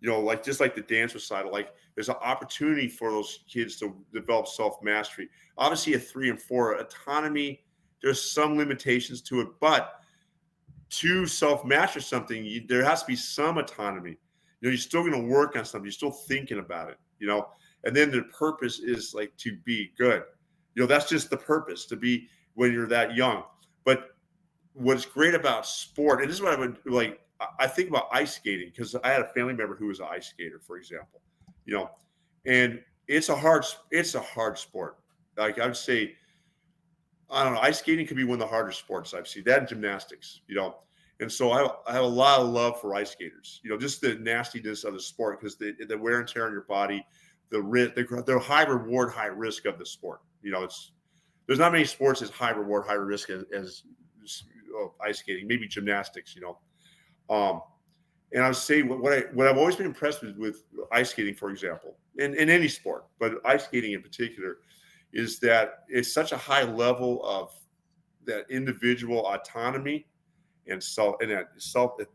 like just like the dance recital, like there's an opportunity for those kids to develop self-mastery. Obviously at 3 and 4, autonomy, there's some limitations to it, but to self-master something, there has to be some autonomy. You're still going to work on something. You're still thinking about it, and then the purpose is like to be good. That's just the purpose, to be when you're that young. But what's great about sport, and this is what I would like, I think about ice skating because I had a family member who was an ice skater, for example, and it's a hard sport. Like I would say, I don't know, ice skating could be one of the harder sports I've seen. That and gymnastics, and so I have a lot of love for ice skaters. Just the nastiness of the sport because the wear and tear on your body, the high reward, high risk of the sport. There's not many sports as high reward, high risk as ice skating, maybe gymnastics, and I would say what I've always been impressed with ice skating, for example, in any sport, but ice skating in particular, is that it's such a high level of that individual autonomy and self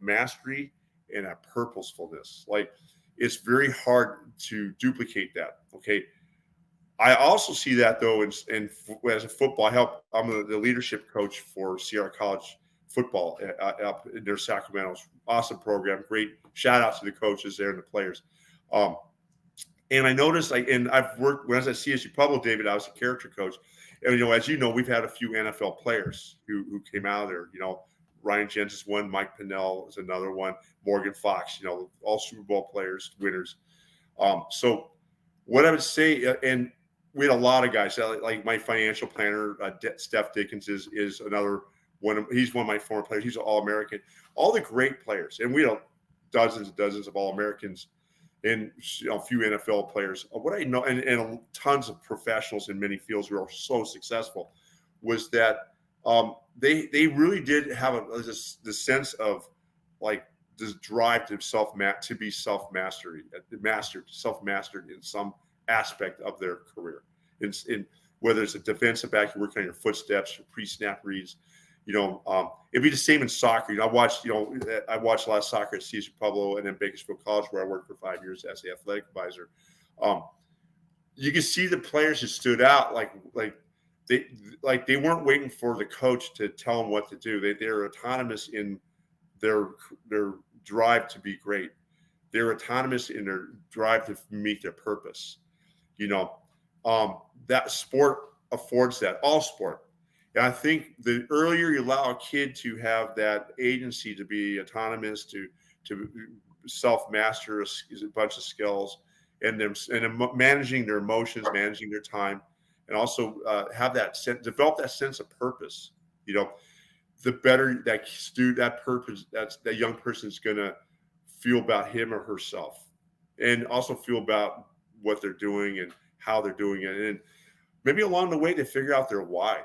mastery and that purposefulness. Like it's very hard to duplicate that. Okay. I also see that though, as a football, I'm the leadership coach for Sierra College football up in their Sacramento's awesome program. Great shout out to the coaches there and the players. Um, and I noticed, and I've worked when I was at CSU Pueblo, David, I was a character coach. And, as you know, we've had a few NFL players who came out of there. Ryan Jentz is one, Mike Pinnell is another one, Morgan Fox, all Super Bowl players, winners. So what I would say, and we had a lot of guys, like my financial planner, Steph Dickens is another one. He's one of my former players. He's an All-American. All the great players, and we have dozens and dozens of All-Americans and a few NFL players. What I know, and tons of professionals in many fields who are so successful, was that they really did have this sense of like this drive to be self-mastered in some aspect of their career. In whether it's a defensive back, you're working on your footsteps, your pre-snap reads. It'd be the same in soccer. I watched a lot of soccer at CSU Pueblo and then Bakersfield College, where I worked for 5 years as the athletic advisor. You can see the players who stood out, like they weren't waiting for the coach to tell them what to do. They're autonomous in their drive to be great. They're autonomous in their drive to meet their purpose. That sport affords that, all sport. And I think the earlier you allow a kid to have that agency to be autonomous, to self-master a bunch of skills, and managing their emotions, managing their time, and also develop that sense of purpose. The better that purpose, that young person is going to feel about him or herself, and also feel about what they're doing and how they're doing it, and maybe along the way they figure out their why.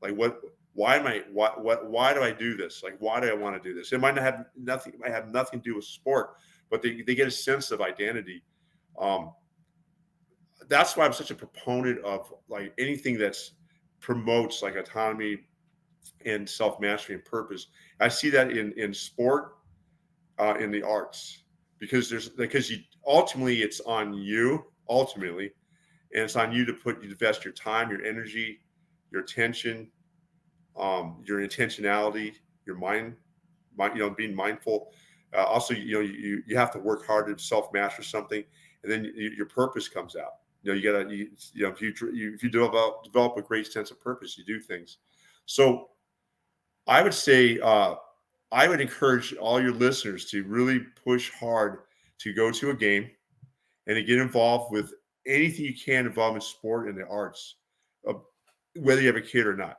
Like why do I do this? Like, why do I want to do this? It might have nothing to do with sport, but they get a sense of identity. That's why I'm such a proponent of like anything that's promotes like autonomy and self-mastery and purpose. I see that in sport, in the arts, because ultimately it's on you, and it's on you to invest your time, your energy, your attention, your intentionality, your mind, being mindful. Also, you have to work hard to self-master something, and then your purpose comes out. If you develop a great sense of purpose, you do things. So I would say, I would encourage all your listeners to really push hard to go to a game and to get involved with anything you can involved in sport and the arts, whether you have a kid or not.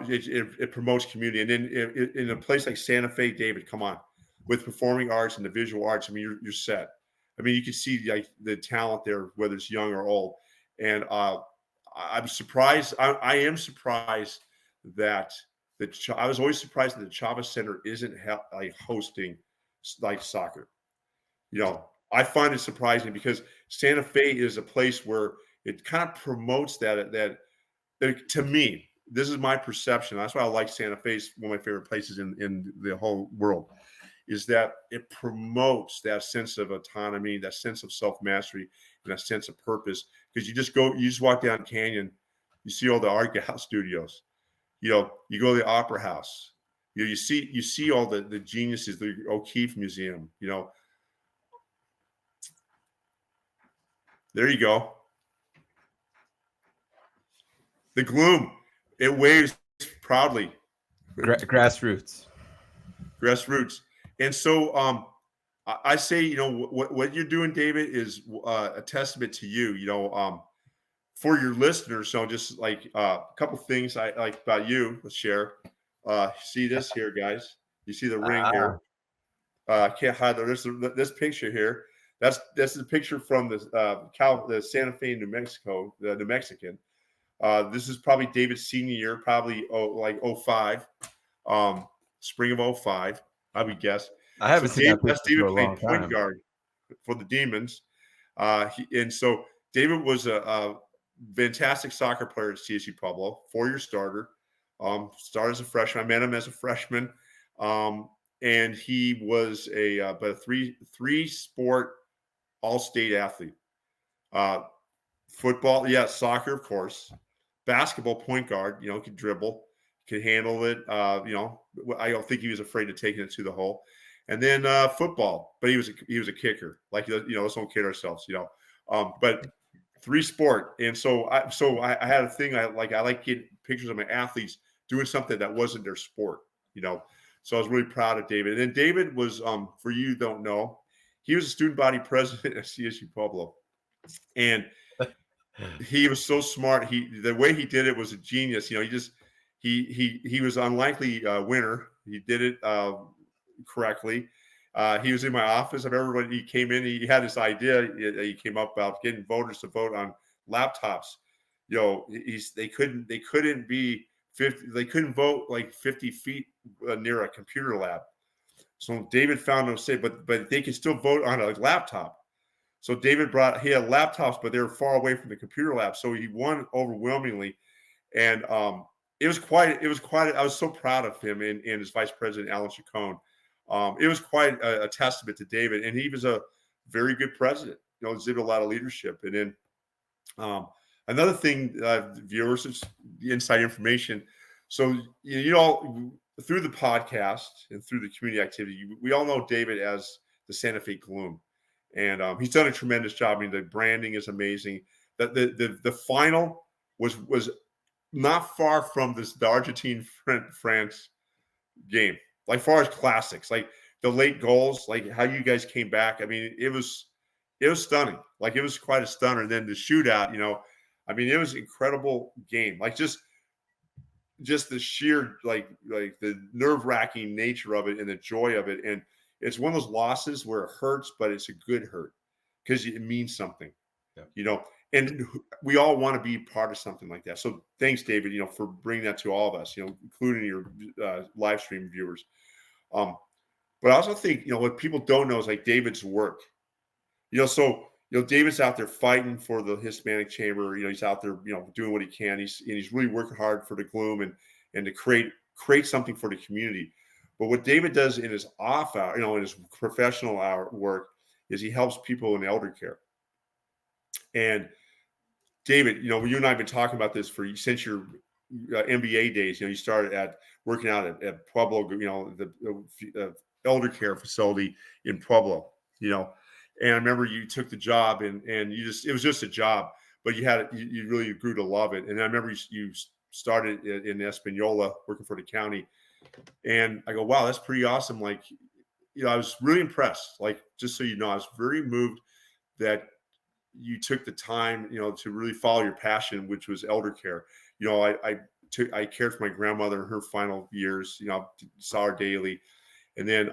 It promotes community. And then in a place like Santa Fe, David, come on, with performing arts and the visual arts, I mean, you're set. I mean, you can see like the talent there, whether it's young or old. And I'm surprised. I am surprised that I was always surprised that the Chavez Center isn't like hosting like soccer. I find it surprising because Santa Fe is a place where it kind of promotes that to me, this is my perception. That's why I like Santa Fe. It's one of my favorite places in the whole world, is that it promotes that sense of autonomy, that sense of self-mastery, and that sense of purpose. Because you just walk down Canyon, you see all the art studios. You go to the Opera House. You see all the geniuses, the O'Keeffe Museum. There you go. The Gloom, it waves proudly. Grassroots. And so I say, what you're doing, David, is a testament to you. For your listeners, so just like a couple things I like about you, let's share. See this here, guys. You see the ring here. I can't hide this picture here. That's the picture from the Santa Fe, New Mexico, the New Mexican. This is probably David's senior year, probably like 05, spring of 05, I would guess. I haven't seen that that's picture David for a long playing point time. guard for the Demons. And so David was a fantastic soccer player at CSU Pueblo, 4-year starter. Started as a freshman. I met him as a freshman. And he was a three sport all-state athlete. Football, soccer, of course. Basketball, point guard, could dribble, could handle it. I don't think he was afraid of taking it to the hole. and then football. But he was a kicker. Like, let's don't kid ourselves. But three sport, and I had a thing. I like getting pictures of my athletes doing something that wasn't their sport. So I was really proud of David. And then David was, for you who don't know, he was a student body president at CSU Pueblo, and he was so smart. The way he did it was a genius. He was unlikely winner. He did it correctly. He was in my office. I remember when he came in, he had this idea. He came up about getting voters to vote on laptops. They couldn't be 50. They couldn't vote like 50 feet near a computer lab. So David found no say, but they could still vote on a laptop. So David he had laptops, but they were far away from the computer lab. So he won overwhelmingly. And it was quite, I was so proud of him and his vice president, Alan Chacon. It was quite a testament to David. And he was a very good president, exhibited a lot of leadership. And then another thing, viewers, is the inside information. So, through the podcast and through the community activity, we all know David as the Santa Fe Gloom. And he's done a tremendous job. I mean, the branding is amazing. The final was not far from the Argentine France game, like far as classics, like the late goals, like how you guys came back. I mean, it was stunning. Like, it was quite a stunner. And then the shootout, I mean, it was an incredible game. Like, just the sheer like the nerve-wracking nature of it and the joy of it. And it's one of those losses where it hurts, but it's a good hurt because it means something. Yeah. And we all want to be part of something like that. So thanks, David, for bringing that to all of us, including your live stream viewers. But I also think, what people don't know is like David's work. David's out there fighting for the Hispanic Chamber. He's out there, doing what he can. He's really working hard for the Gloom and to create something for the community. But what David does in his off hour, in his professional hour work, is he helps people in elder care. And David, you and I have been talking about this since your MBA days. You started working out at Pueblo, the elder care facility in Pueblo. And I remember you took the job and it was just a job, but you really grew to love it. And I remember you started in Espanola working for the county. And I go, wow, that's pretty awesome. Like, I was really impressed. Like, just so you know, I was very moved that you took the time, to really follow your passion, which was elder care. I cared for my grandmother in her final years. Saw her daily. And then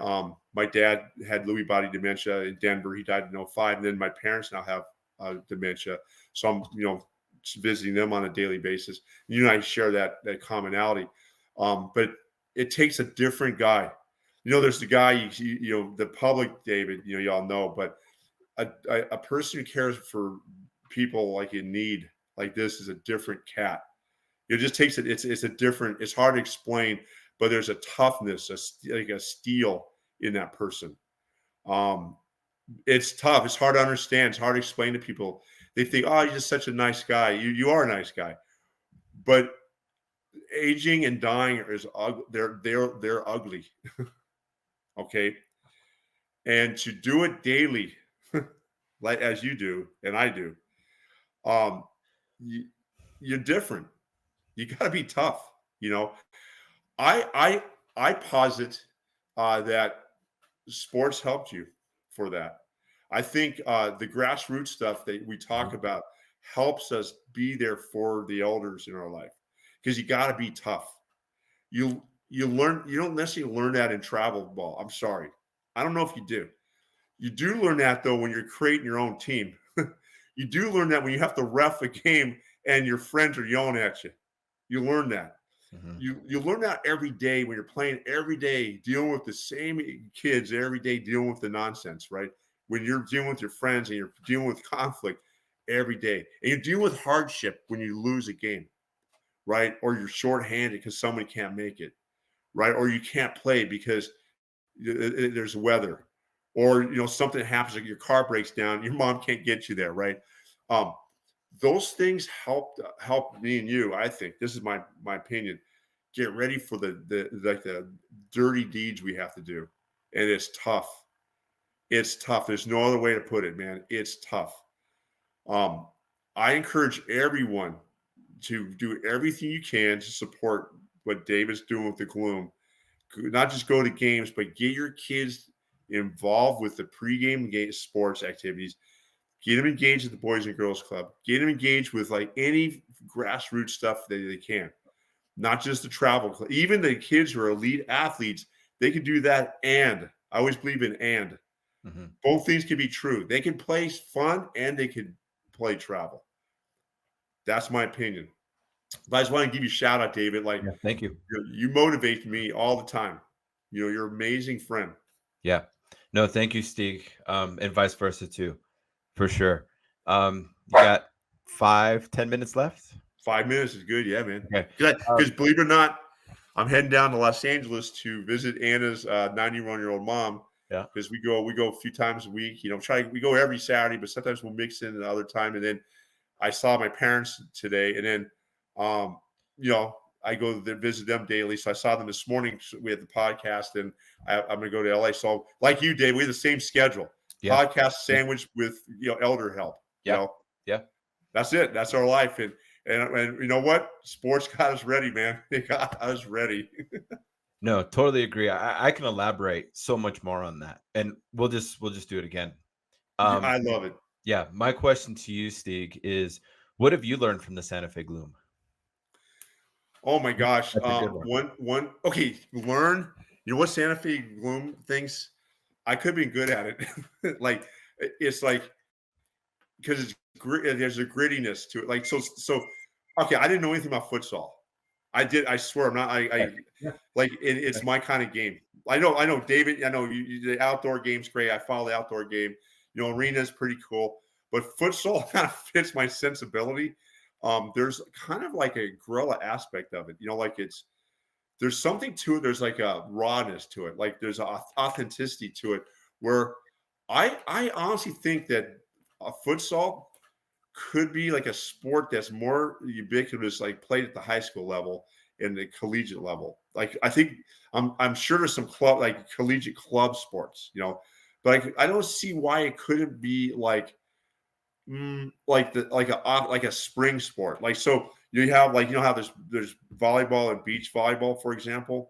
my dad had Lewy body dementia in Denver. He died in 2005. And then my parents now have dementia. So I'm, visiting them on a daily basis. You and I share that commonality. But it takes a different guy. There's the guy, the public, David, y'all know, but a person who cares for people like in need like this is a different cat. It just takes it. It's hard to explain, but there's a toughness, like a steel in that person. It's tough. It's hard to understand. It's hard to explain to people. They think, oh, you're just such a nice guy. You are a nice guy, but aging and dying is ugly. They're ugly. Okay. And to do it daily, like as you do, and I do, you're different. You got to be tough. I posit that sports helped you for that. I think the grassroots stuff that we talk about helps us be there for the elders in our life, because you got to be tough. You don't necessarily learn that in travel ball. I'm sorry. I don't know if you do. You do learn that, though, when you're creating your own team. You do learn that when you have to ref a game and your friends are yelling at you. You learn that. Mm-hmm. You learn that every day when you're playing every day, dealing with the same kids every day, dealing with the nonsense, right? When you're dealing with your friends and you're dealing with conflict every day. And you're dealing with hardship when you lose a game, right? Or you're shorthanded because somebody can't make it, right? Or you can't play because there's weather. Or, something happens, like your car breaks down, your mom can't get you there, right? Those things help me and you. I think this is my opinion. Get ready for the dirty deeds we have to do. and it's tough. It's tough. There's no other way to put it, man. It's tough. Um, I encourage everyone to do everything you can to support what David's doing with the Gloom. Not just go to games, but get your kids involved with the pregame sports activities. Get them engaged at the Boys and Girls Club. Get them engaged with like any grassroots stuff that they can. Not just the travel club. Even the kids who are elite athletes, they can do that. And I always believe in and. Mm-hmm. Both things can be true. They can play fun and they can play travel. That's my opinion. But I just want to give you a shout out, David. Like, Yeah, thank you. you motivate me all the time. You're an amazing friend. Yeah. No, thank you, Stig. And vice versa too, for sure. You got 5-10 minutes left. 5 minutes is good. Yeah, man. Okay. Because believe it or not, I'm heading down to Los Angeles to visit Anna's 91-year-old mom. Yeah. Because we go a few times a week. We go every Saturday, but sometimes we'll mix in another time. And then I saw my parents today, and then I go to visit them daily. So I saw them this morning. We had the podcast, and I'm going to go to LA. So like you, Dave, we have the same schedule. Yeah. Podcast sandwich with elder help. Yeah. Yeah. That's it. That's our life. And you know what? Sports got us ready, man. They got us ready. No, totally agree. I can elaborate so much more on that, and we'll just do it again. I love it. Yeah, my question to you, Stig, is what have you learned from the Santa Fe Gloom? Oh my gosh. That's a good one. Okay, learn. You know what Santa Fe Gloom thinks? I could be good at it. Like it's like because it's there's a grittiness to it. Like so. Okay, I didn't know anything about futsal. I swear I'm not. It's my kind of game. I know, David. I know the outdoor game's great. I follow the outdoor game. Arena's pretty cool, but futsal kind of fits my sensibility. There's kind of like a guerrilla aspect of it. There's something to it. There's like a rawness to it. Like there's an authenticity to it. Where I honestly think that futsal could be like a sport that's more ubiquitous, like played at the high school level and the collegiate level. Like I think I'm sure there's some club like collegiate club sports, but I don't see why it couldn't be like a spring sport. Like so you have how there's volleyball and beach volleyball, for example,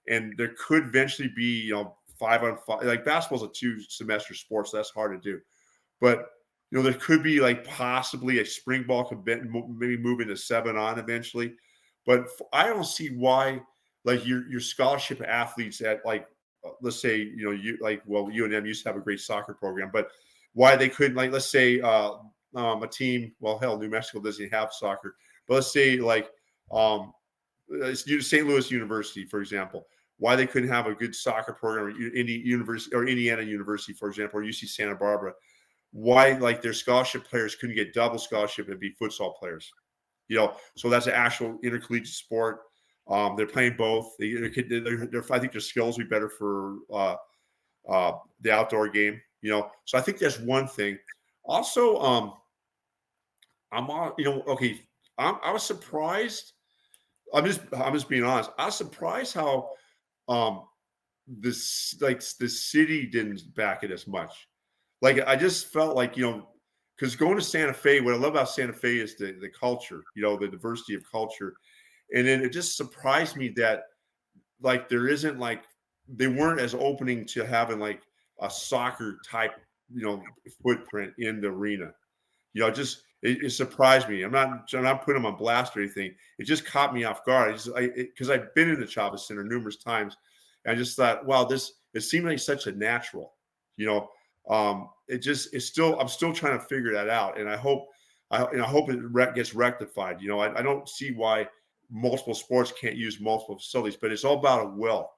and there could eventually be 5-on-5. Like basketball's a 2-semester sport, so that's hard to do, but there could be like possibly a spring ball could maybe move into 7-on eventually. But I don't see why like your scholarship athletes at like, let's say, UNM used to have a great soccer program, but why they couldn't, like, let's say a team, well, hell, New Mexico doesn't have soccer, but let's say like St. Louis University, for example, why they couldn't have a good soccer program, or Indiana University, for example, or UC Santa Barbara. Why like their scholarship players couldn't get double scholarship and be futsal players, so that's an actual intercollegiate sport. They're playing both. I think their skills will be better for the outdoor game, so I think that's one thing. Also, I was surprised. I'm just being honest. I was surprised how the city didn't back it as much. Like I just felt like, because going to Santa Fe, what I love about Santa Fe is the culture, the diversity of culture. And then it just surprised me that like there isn't like they weren't as opening to having like a soccer type, footprint in the arena. It surprised me. I'm not putting them on blast or anything. It just caught me off guard. Because I've been in the Chavez Center numerous times, and I just thought, wow, it seemed like such a natural, I'm still trying to figure that out, and I hope it gets rectified. I don't see why multiple sports can't use multiple facilities, but it's all about a will.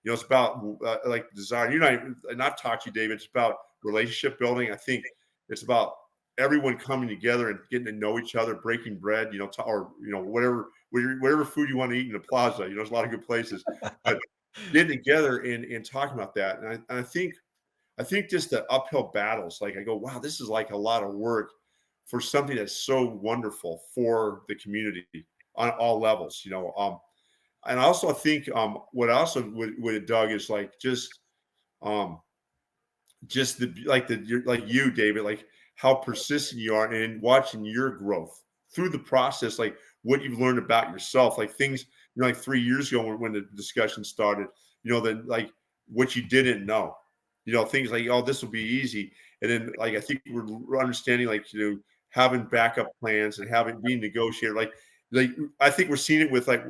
It's about like desire. And I've talked to you, David. It's about relationship building. I think it's about everyone coming together and getting to know each other, breaking bread. Whatever food you want to eat in the plaza. There's a lot of good places, but getting together and talking about that. And I think just the uphill battles, like I go, wow, this is like a lot of work for something that's so wonderful for the community on all levels, And I also think what I also would have dug is like just Um, just like you, David, like how persistent you are in watching your growth through the process, like what you've learned about yourself, like things, like 3 years ago when the discussion started, then like what you didn't know, things like, oh, this will be easy. And then like I think we're understanding, like, having backup plans and having being negotiated, like I think we're seeing it with like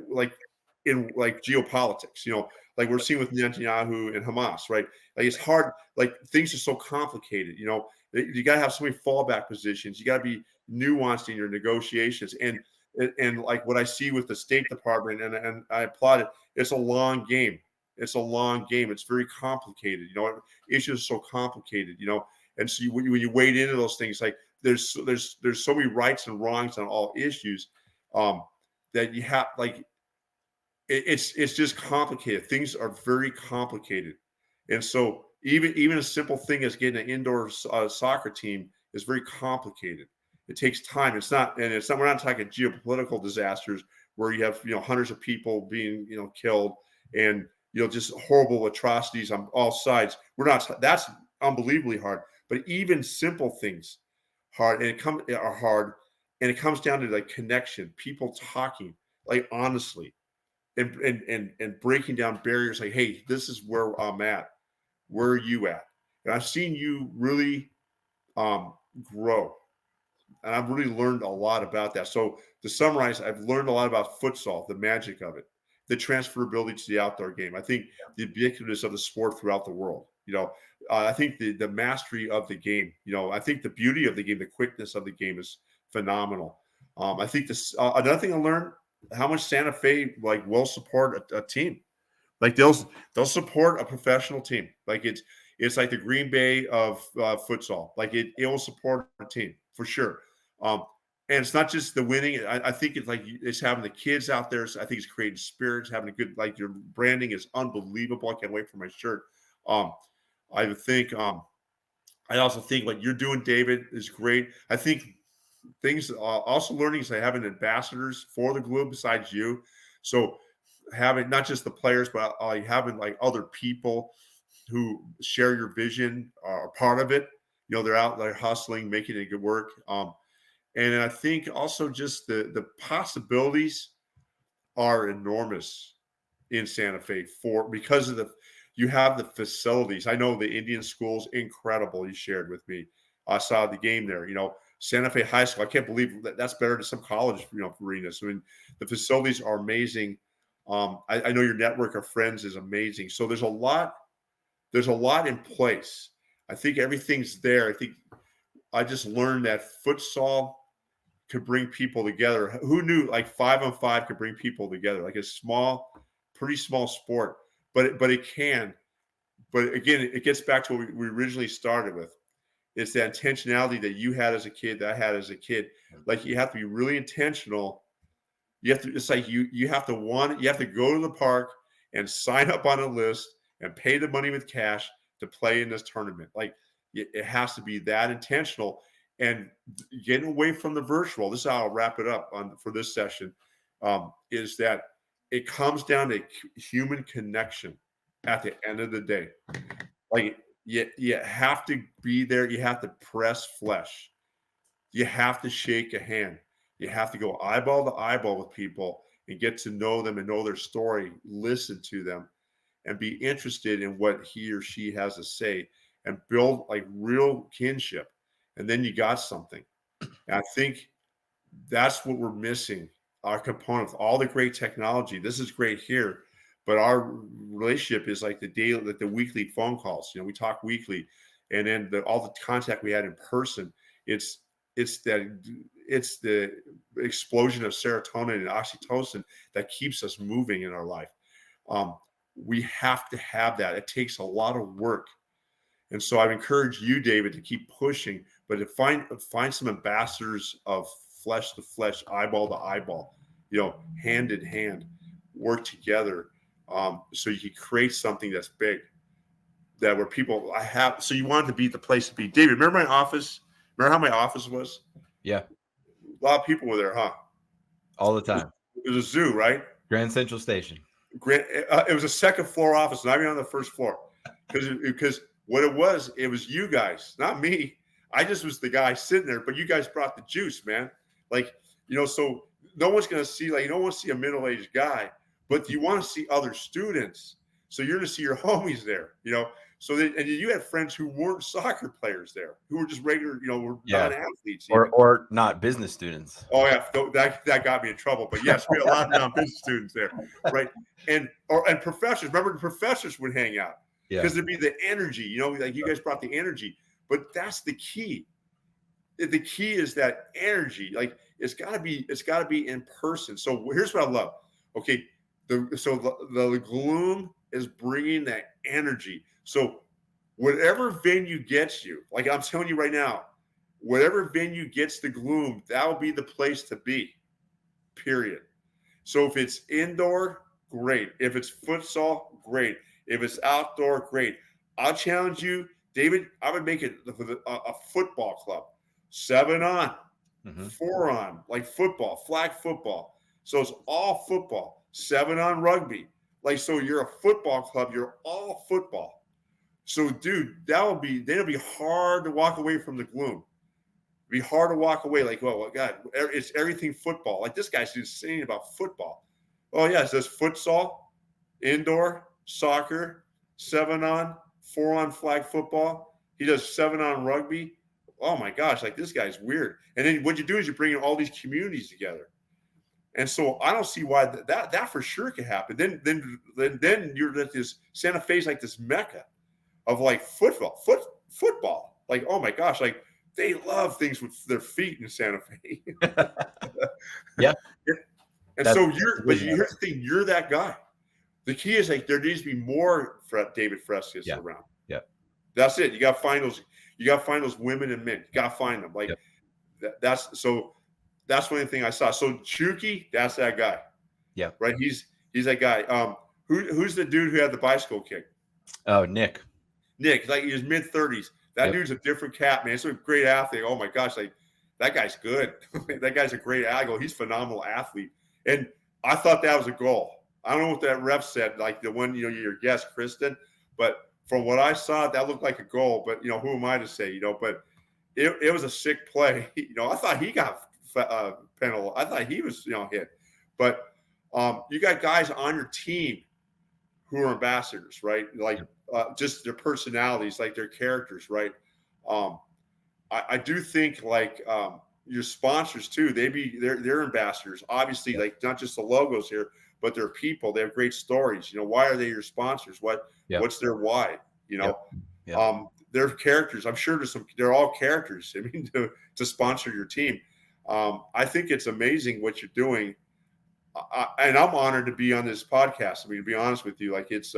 in like geopolitics, like we're seeing with Netanyahu and Hamas, right? Like it's hard, like things are so complicated, you got to have so many fallback positions. You got to be nuanced in your negotiations. And like what I see with the State Department, and I applaud it, it's a long game. It's a long game. It's very complicated. Issues are so complicated, and so when you wade into those things, like there's so many rights and wrongs on all issues, that you have, like, it's just complicated. Things are very complicated, and so even a simple thing as getting an indoor soccer team is very complicated. It takes time. It's not. We're not talking geopolitical disasters where you have hundreds of people being killed, and just horrible atrocities on all sides. We're not. That's unbelievably hard. But even simple things are hard, and it comes down to like connection, people talking, like, honestly, and breaking down barriers, like, hey, this is where I'm at, where are you at? And I've seen you really grow, and I've really learned a lot about that. So to summarize, I've learned a lot about futsal, the magic of it, the transferability to the outdoor game. I think the ubiquitous of the sport throughout the world. I think the mastery of the game. I think the beauty of the game, the quickness of the game is phenomenal. I think this another thing I learned, how much Santa Fe like will support a team. Like they'll support a professional team. Like it's like the Green Bay of futsal. Like it will support a team for sure. Um, and it's not just the winning. I think it's like it's having the kids out there. So I think it's creating spirits, having a good, like, your branding is unbelievable. I can't wait for my shirt. Um, I think I also think what you're doing, David, is great. I think things also learning is like having ambassadors for the Gloom besides you. So having not just the players, but having like other people who share your vision are part of it. They're out there hustling, making it good work. And I think also just the possibilities are enormous in Santa Fe because of you have the facilities. I know the Indian school's incredible. You shared with me. I saw the game there. Santa Fe High School. I can't believe that's better than some college arenas. I mean, the facilities are amazing. I know your network of friends is amazing. So there's a lot. There's a lot in place. I think everything's there. I think I just learned that futsal could bring people together. Who knew like 5-on-5 could bring people together? Like a pretty small sport, but it can. But again, it gets back to what we originally started with. It's the intentionality that you had as a kid, that I had as a kid. Like you have to be really intentional. You have to. It's like you have to you have to go to the park and sign up on a list and pay the money with cash to play in this tournament. Like it has to be that intentional, and getting away from the virtual. This is how I'll wrap it up for this session. Is that it comes down to human connection at the end of the day. Like you have to be there. You have to press flesh. You have to shake a hand. You have to go eyeball to eyeball with people and get to know them and know their story, listen to them, and be interested in what he or she has to say and build like real kinship. And then you got something. And I think that's what we're missing. Our component of all the great technology. This is great here, but our relationship is like the daily, like the weekly phone calls. We talk weekly, and then all the contact we had in person. It's the explosion of serotonin and oxytocin that keeps us moving in our life. We have to have that. It takes a lot of work. And so I've encouraged you, David, to keep pushing, but to find some ambassadors of flesh to flesh, eyeball to eyeball, hand in hand, work together, so you can create something that's big, that where people So you wanted to be the place to be. David, remember my office? Remember how my office was? Yeah. A lot of people were there, huh? All the time. It was a zoo, right? Grand Central Station. It was a second floor office, not even on the first floor. because what it was you guys, not me. I just was the guy sitting there, but you guys brought the juice, man. Like, so no one's going to see, like, you don't want to see a middle-aged guy, but you want to see other students. So you're going to see your homies there, So and you had friends who weren't soccer players there, who were just regular, were non-athletes. Or not business students. Oh yeah, that got me in trouble. But yes, we had a lot of non-business students there, right? And professors. Remember, the professors would hang out because there'd be the energy. Like you guys brought the energy. But that's the key. The key is that energy. Like it's got to be in person. So here's what I love. Okay, the Gloom is bringing that energy. So whatever venue gets you, like I'm telling you right now, whatever venue gets the Gloom, that'll be the place to be. Period. So if it's indoor, great. If it's futsal, great. If it's outdoor, great. I'll challenge you, David. I would make it a football club, 7 on, 4 on, like football, flag football. So it's all football, 7 on rugby. Like, so you're a football club, you're all football. So, dude, that'll be hard to walk away from the Gloom. It'd be hard to walk away. Like, oh God, it's everything football. Like this guy's just saying about football. Oh yeah, it says futsal, indoor, soccer, 7 on, 4 on flag football. He does 7 on rugby. Oh my gosh, like this guy's weird. And then what you do is you bring in all these communities together. And so I don't see why that for sure could happen. Then you're at this Santa Fe's like this mecca of like football. Like, oh my gosh, like they love things with their feet in Santa Fe. Yeah. And so here's the thing, you're that guy. The key is like there needs to be more David Frescas around. Yeah. That's it. You got to find those women and men. You got to find them. Like that's one of the things I saw. So Chucky, that's that guy. Yeah. Right. He's that guy. Who's the dude who had the bicycle kick? Oh, Nick. Like his mid-30s. That dude's a different cat, man. He's a great athlete. Oh my gosh, like that guy's good. That guy's a great athlete. He's a phenomenal athlete. And I thought that was a goal. I don't know what that ref said, like the one, your guest, Kristen, but from what I saw, that looked like a goal. But who am I to say, but it was a sick play. I thought he got penalized. I thought he was, hit. But you got guys on your team who are ambassadors, right? Like just their personalities, like their characters, right? I do think like your sponsors too. They're ambassadors, obviously, like not just the logos here, but they're people. They have great stories. Why are they your sponsors? What's their why? They're characters. I'm sure they're all characters. I mean, to sponsor your team. I think it's amazing what you're doing. And I'm honored to be on this podcast. I mean, to be honest with you, like it's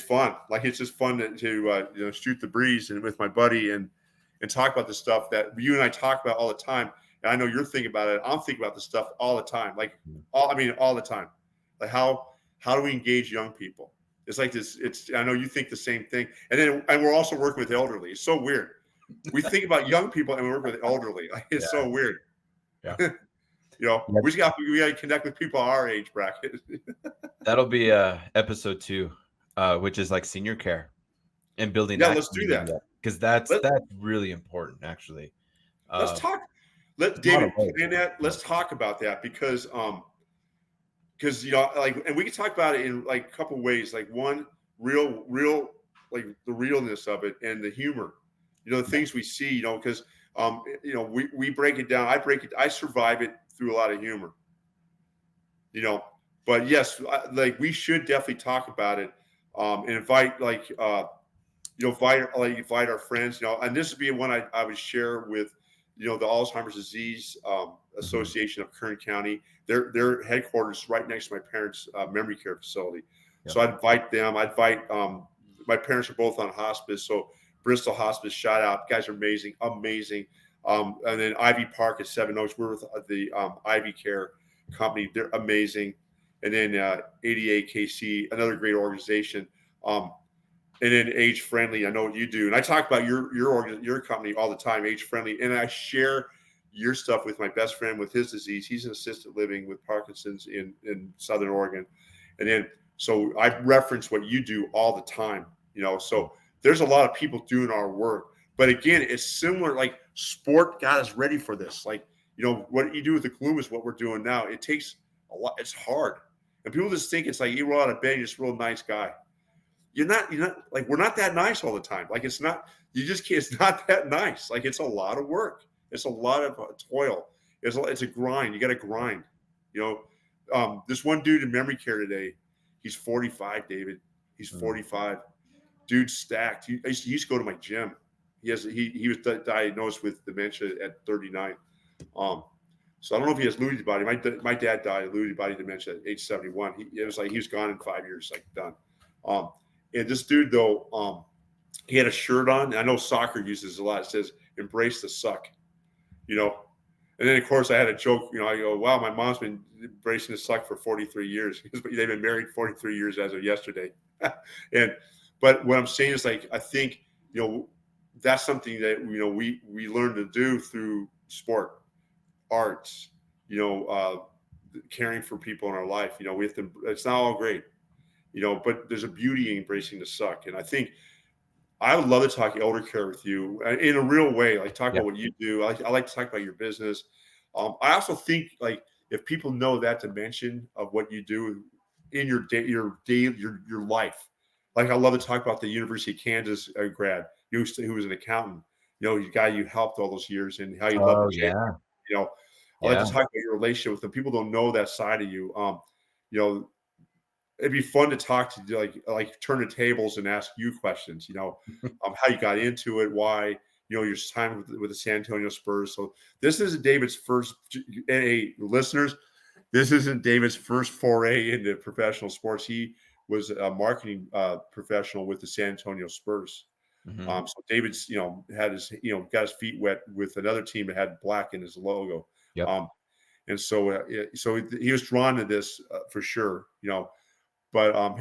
fun. Like it's just fun to shoot the breeze and with my buddy and talk about the stuff that you and I talk about all the time. And I know you're thinking about it. I'm thinking about this stuff all the time. Like all the time. Like how do we engage young people? It's like this. I know you think the same thing. And we're also working with elderly. It's so weird. We think about young people and we work with elderly. Like, it's so weird. Yeah. We got to connect with people our age bracket. That'll be episode 2, which is like senior care and building. Yeah, let's do that because that's really important, actually. Let's talk. David plan that. Let's talk about that because like, and we can talk about it in like a couple ways. Like one, real, like the realness of it and the humor. The things we see. Because we break it down. I survive it through a lot of humor. But yes, like we should definitely talk about it and invite invite our friends. And this would be one I would share with the Alzheimer's Disease Association of Kern County. Their headquarters right next to my parents' memory care facility. Yep. So I'd invite them. I'd invite my parents are both on hospice, so Bristol Hospice, shout out, guys are amazing. And then Ivy Park at Seven Oaks, we're with the Ivy Care company. They're amazing. And then 88KC, another great organization. And then Age Friendly, I know what you do. And I talk about your company all the time, Age Friendly. And I share your stuff with my best friend with his disease. He's in assisted living with Parkinson's in Southern Oregon. And then, so I reference what you do all the time. So there's a lot of people doing our work. But again, it's similar. Like sport got us ready for this. Like, what you do with the Gloom is what we're doing now. It takes a lot. It's hard. And people just think it's like you roll out of bed, you're just a real nice guy. You're not like, we're not that nice all the time. Like, it's not, you just can't, it's not that nice. Like, it's a lot of work. It's a lot of toil. It's a grind. You got to grind. This one dude in memory care today, he's 45, David. He's 45. Dude stacked. He used to go to my gym. He was diagnosed with dementia at 39. So I don't know if he has Lewy body. My dad died of Lewy body dementia at age 71. It was like he was gone in 5 years, like done. And this dude though, he had a shirt on. And I know soccer uses a lot. It says "Embrace the suck," And then of course I had a joke. I go, "Wow, my mom's been embracing the suck for 43 years. They've been married 43 years as of yesterday." But what I'm saying is, like, I think that's something that we learn to do through sport, arts, caring for people in our life. We have to. It's not all great, but there's a beauty in embracing the suck. And I think I would love to talk elder care with you in a real way. Like, talk about what you do. I like to talk about your business. I also think, like, if people know that dimension of what you do in your life. Like, I love to talk about the University of Kansas grad who was an accountant. The guy you helped all those years, and how you love the champion. I like to talk about your relationship with them. People don't know that side of you. It'd be fun to talk to you, like turn the tables and ask you questions. How you got into it, why, your time with the San Antonio Spurs. So this isn't David's first. Listeners, this isn't David's first foray into professional sports. He was a marketing professional with the San Antonio Spurs. So David's, had his, got his feet wet with another team that had black in his logo. And so he was drawn to this for sure, but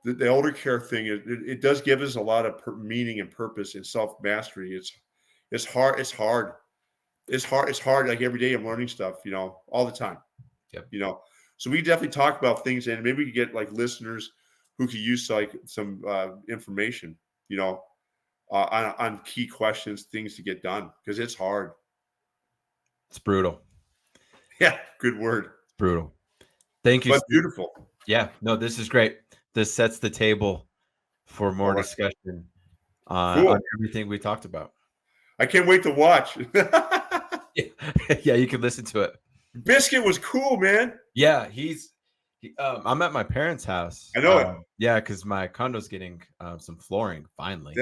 the elder care thing, it does give us a lot of meaning and purpose and self-mastery. It's hard. It's hard. Like, every day I'm learning stuff, all the time, so we definitely talk about things, and maybe we could get like listeners who could use like some information, on key questions, things to get done, because it's hard. It's brutal. Yeah, good word. It's brutal. Thank you. But beautiful. Yeah, no, this is great. This sets the table for more discussion on everything we talked about. I can't wait to watch. Yeah, you can listen to it. Biscuit was cool, man. Yeah, I'm at my parents' house. I know it. Yeah, because my condo's getting some flooring finally.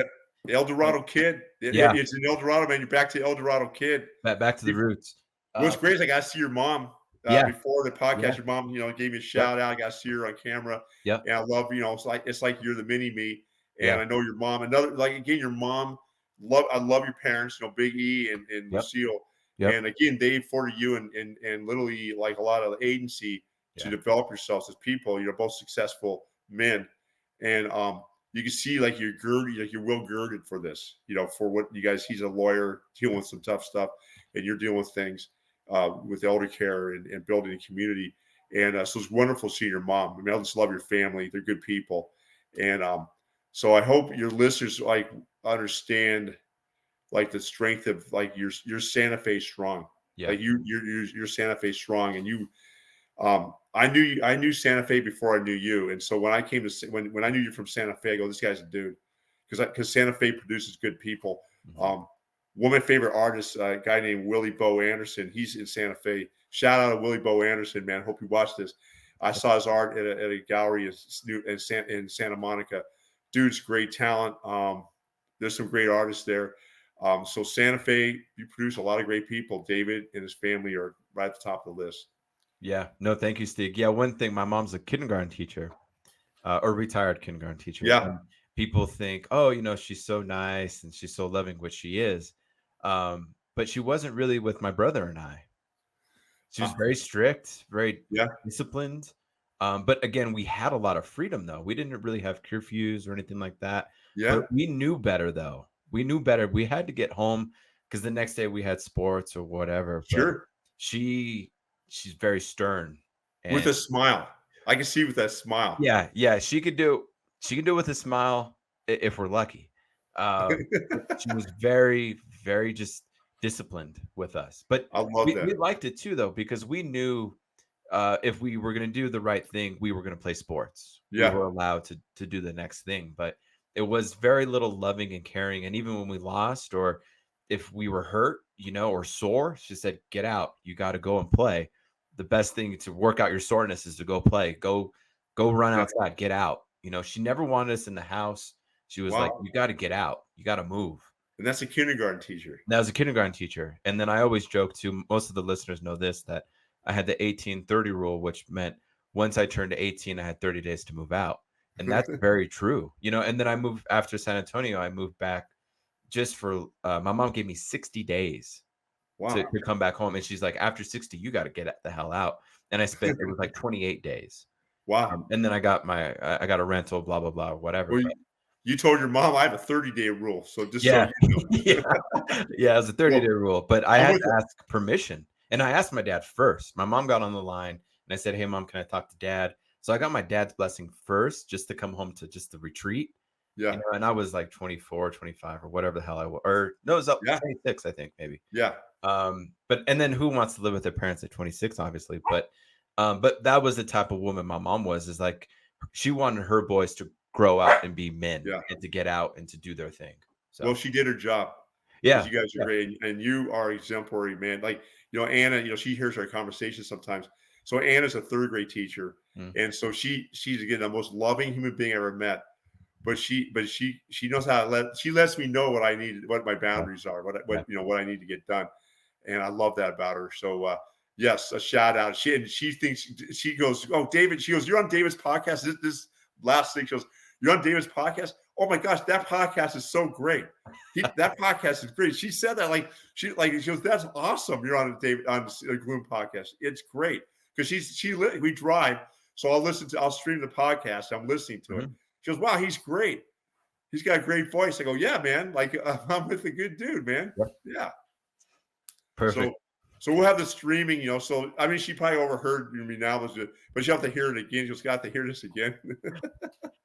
The El Dorado kid. Yeah, it's an El Dorado, man. You're back to El Dorado kid. Back to the roots. What's great is I got to see your mom before the podcast. Your mom, gave me a shout out. I got to see her on camera. Yeah, and I love, it's like you're the mini me, and I know your mom. Your mom. I love your parents. Big E and Lucille. And again, they afforded you and literally, like, a lot of agency to develop yourselves as people. You're both successful men, and you can see, like, you're girded, like, you're well girded for this. For what you guys. He's a lawyer dealing with some tough stuff, and you're dealing with things with elder care and building a community. And so it's wonderful seeing your mom. I mean, I just love your family. They're good people, and so I hope your listeners, like, understand, like, the strength of, like, your Santa Fe strong. Like, you're Santa Fe strong, and you. I knew Santa Fe before I knew you, and so when I came to when I knew you from Santa Fe, I go, this guy's a dude, because Santa Fe produces good people. One of my favorite artists, a guy named Willie Bo Anderson, he's in Santa Fe. Shout out to Willie Bo Anderson, man. Hope you watch this. I saw his art at a gallery in Santa Monica. Dude's great talent. There's some great artists there. So Santa Fe, you produce a lot of great people. David and his family are right at the top of the list. Yeah. No, thank you, Stig. Yeah, one thing, my mom's a kindergarten teacher, or retired kindergarten teacher. Yeah. And people think, oh, she's so nice and she's so loving, which she is. But she wasn't really with my brother and I. She was very strict, very disciplined. But again, we had a lot of freedom, though. We didn't really have curfews or anything like that. Yeah. But we knew better, though. We knew better. We had to get home because the next day we had sports or whatever. Sure. But she's very stern. With a smile. I can see with that smile. Yeah. She could do it with a smile. if we're lucky. But she was very, very just disciplined with us. But I love we that. liked it too, though, because we knew if we were going to do the right thing, we were going to play sports. We Yeah, were allowed to do the next thing, but it was very little loving and caring. And even when we lost, or if we were hurt, or sore, she said, "Get out. You got to go and play. The best thing to work out your soreness is to go play. Go run yeah. outside. Get out." She never wanted us in the house. She was like, Wow. "You got to get out. You got to move." And that's a kindergarten teacher. That was a kindergarten teacher. And then I always joke too, most of the listeners know this, that I had the 18-30 rule, which meant once I turned to 18, I had 30 days to move out. And that's very true. And then I moved after San Antonio, I moved back just for my mom gave me 60 days to Wow. come back home. And she's like, after 60, you got to get the hell out. And it was like 28 days. Wow. And then I got a rental, blah, blah, blah, whatever. Well, But you told your mom I have a 30-day rule. So just so yeah. you know. Yeah. Yeah, it was a 30-day Well, rule, but I I'm had with to ask permission. And I asked my dad first. My mom got on the line and I said, "Hey mom, can I talk to dad?" So I got my dad's blessing first just to come home to just the retreat. Yeah. And I was like 24, 25 or whatever the hell I was. Or no, it was up Yeah. 26, I think, maybe. Yeah. But and then who wants to live with their parents at 26, obviously. But that was the type of woman my mom was, is like she wanted her boys to grow out and be men Yeah. and to get out and to do their thing. Well, So she did her job. Because yeah. you guys are Yeah. great, and you are exemplary, man. Like, Anna, she hears our conversations sometimes. So Anna's a third grade teacher, Mm. and so she's again the most loving human being I ever met. But she knows how to she lets me know what I need, what my boundaries are, Yeah. what I need to get done, and I love that about her. So yes, a shout out. She thinks, she goes, "Oh, David," she goes, "You're on David's podcast." This last thing, she goes, "You're on David's podcast." Oh my gosh, that podcast is so great. That podcast is great. She said that she goes, "That's awesome. You're on the Gloom podcast. It's great." Because we drive, so I'll stream the podcast. I'm listening to it. Mhm. She goes, "Wow, he's great. He's got a great voice." I go, "Yeah, man. Like I'm with a good dude, man." Yep. Yeah. Perfect. So we'll have the streaming, So I mean, she probably overheard me now, but she'll have to hear it again. She'll have to hear this again.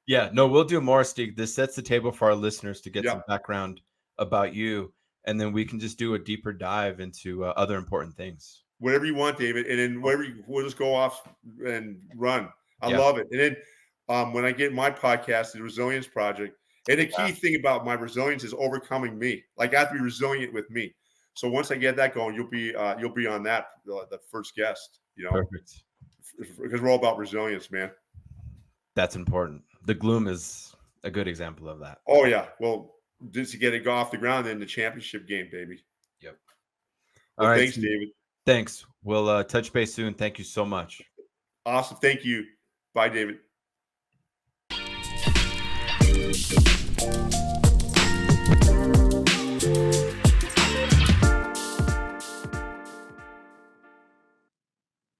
Yeah, no, we'll do more, Stig. This sets the table for our listeners to get Yeah. some background about you, and then we can just do a deeper dive into other important things. Whatever you want, David, and then we'll just go off and run. I Yeah. love it. And then when I get my podcast, the Resilience Project, and the key thing about my resilience is overcoming me. Like I have to be resilient with me. So once I get that going, you'll be on that the first guest. Perfect. Because we're all about resilience, man. That's important. The Gloom is a good example of that. Oh yeah. Well, just to get it off the ground in the championship game, baby. Yep. Well, All right, thanks, Steve. David. Thanks. We'll touch base soon. Thank you so much. Awesome. Thank you. Bye, David.